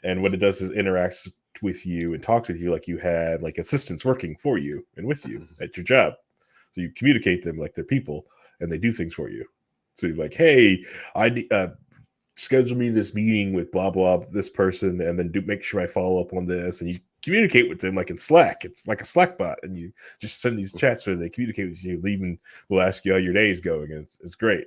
and what it does is interacts with you and talks with you like you had assistants working for you and with you at your job. So you communicate them like they're people, and they do things for you. So you're like, hey, I schedule me this meeting with blah blah this person, and then make sure I follow up on this, and you communicate with them like in Slack. It's like a Slack bot, and you just send these chats where they communicate with you. Even will ask you how your day is going, and it's great,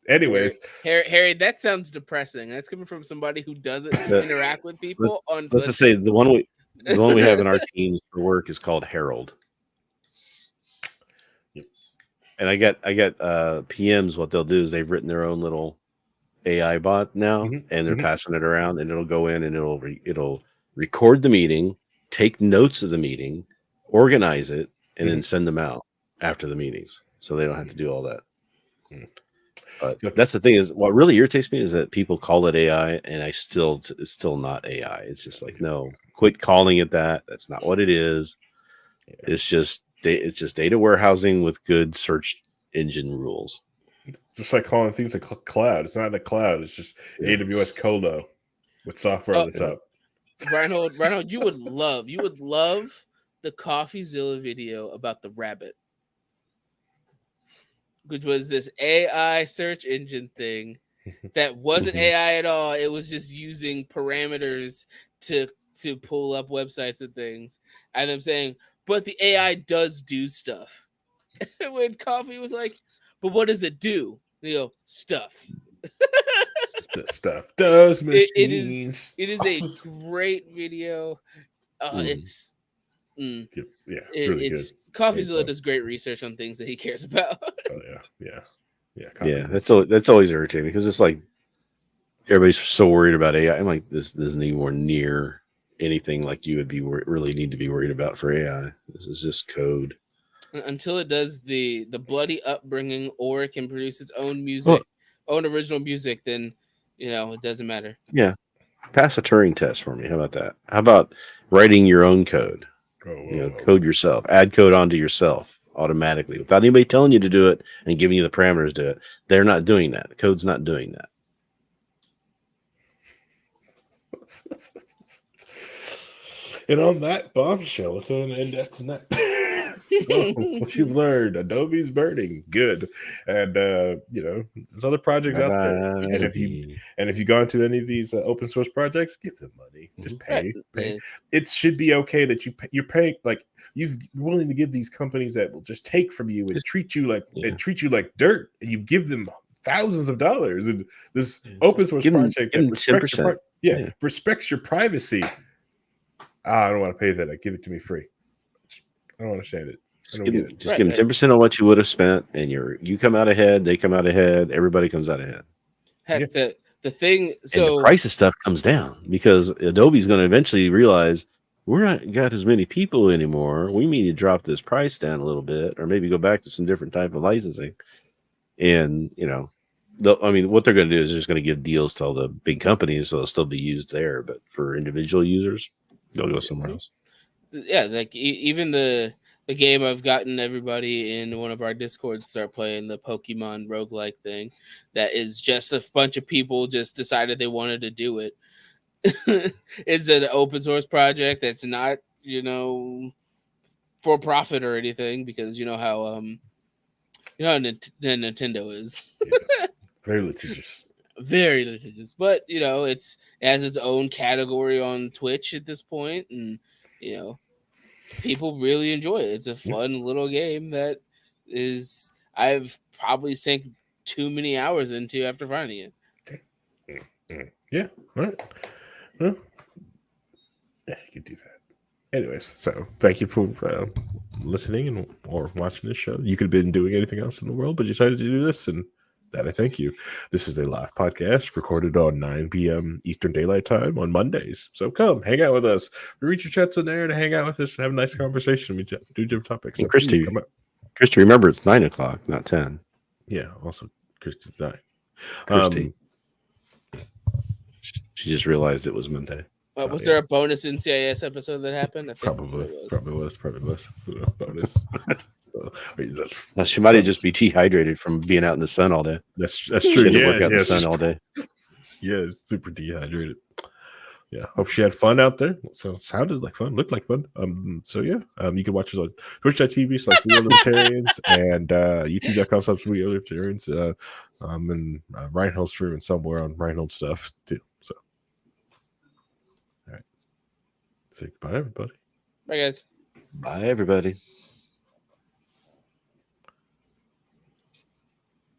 Anyways, Harry, that sounds depressing. That's coming from somebody who doesn't interact with people on. Let's just say the one we have in our teams for work is called Harold. And I got PMs. What they'll do is they've written their own little AI bot now, and they're passing it around, and it'll go in and it'll record the meeting, take notes of the meeting, organize it, and then send them out after the meetings, so they don't have to do all that. But that's the thing is, what really irritates me is that people call it AI, and it's still not AI. It's just like, no, quit calling it that. That's not what it is. It's just data warehousing with good search engine rules. Just like calling things a cloud. It's not a cloud. It's just AWS Colo with software on the top. Reinhold, you would love the CoffeeZilla video about the rabbit, which was this AI search engine thing that wasn't AI at all. It was just using parameters to pull up websites and things. And I'm saying, but the AI does do stuff. When Coffee was like, but what does it do? You know, stuff. The stuff does machines. It is a great video. It's really good. CoffeeZilla does great research on things that he cares about. Oh yeah. That's always irritating because it's like everybody's so worried about AI. I'm like, this isn't anywhere near anything like you would be really need to be worried about for AI. This is just code. Until it does the bloody upbringing, or it can produce its own music, own original music, then it doesn't matter. Yeah, pass a Turing test for me. How about that? How about writing your own code? Code yourself. Add code onto yourself automatically without anybody telling you to do it and giving you the parameters to do it. They're not doing that. The code's not doing that. And on that bombshell, let's end that tonight. So, what you've learned: Adobe's burning. Good, and there's other projects out there. And if you've gone to any of these open source projects, give them money. Just pay. It should be okay that you're paying, like you're willing to give these companies that will just take from you and treat you like dirt, and you give them thousands of dollars. And this open source project that respects your privacy. I don't want to pay that. Give it to me free. I don't understand it. Just give them 10% on what you would have spent, and you come out ahead. They come out ahead. Everybody comes out ahead. Heck, the thing. So and the price of stuff comes down because Adobe's going to eventually realize we're not got as many people anymore. We need to drop this price down a little bit, or maybe go back to some different type of licensing. And what they're going to do is just going to give deals to all the big companies, so they'll still be used there. But for individual users, they'll go somewhere else. Yeah, like even the game I've gotten everybody in one of our Discords start playing, the Pokemon roguelike thing, that is just a bunch of people just decided they wanted to do it. It's an open source project that's not for profit or anything, because how Nintendo is. Very litigious. Very litigious, but it has its own category on Twitch at this point, and people really enjoy it. It's a fun little game that I've probably sank too many hours into after finding it. Yeah, all right. Well, yeah, you can do that. Anyways, so thank you for listening or watching this show. You could have been doing anything else in the world, but you decided to do this, and that I thank you. This is a live podcast recorded on 9 p.m. Eastern Daylight Time on Mondays. So come hang out with us. We reach your chats in there to hang out with us and have a nice conversation. We do different topics. So Christy, remember it's 9 o'clock, not 10. Yeah, also Christy's 9. Christy. She just realized it was Monday. Was there a bonus NCIS episode that happened? I think Probably was. Bonus. Now, she might have just be dehydrated from being out in the sun all day. That's true. She had to work out in the sun all day. Yeah, super dehydrated. Yeah, hope she had fun out there. So it sounded like fun, looked like fun. So yeah, you can watch us on twitch.tv/We Are Libertarians and youtube.com/We Are Libertarians. And Reinhold's streaming somewhere on Reinhold stuff too. So, all right, say goodbye, everybody. Bye, guys. Bye, everybody.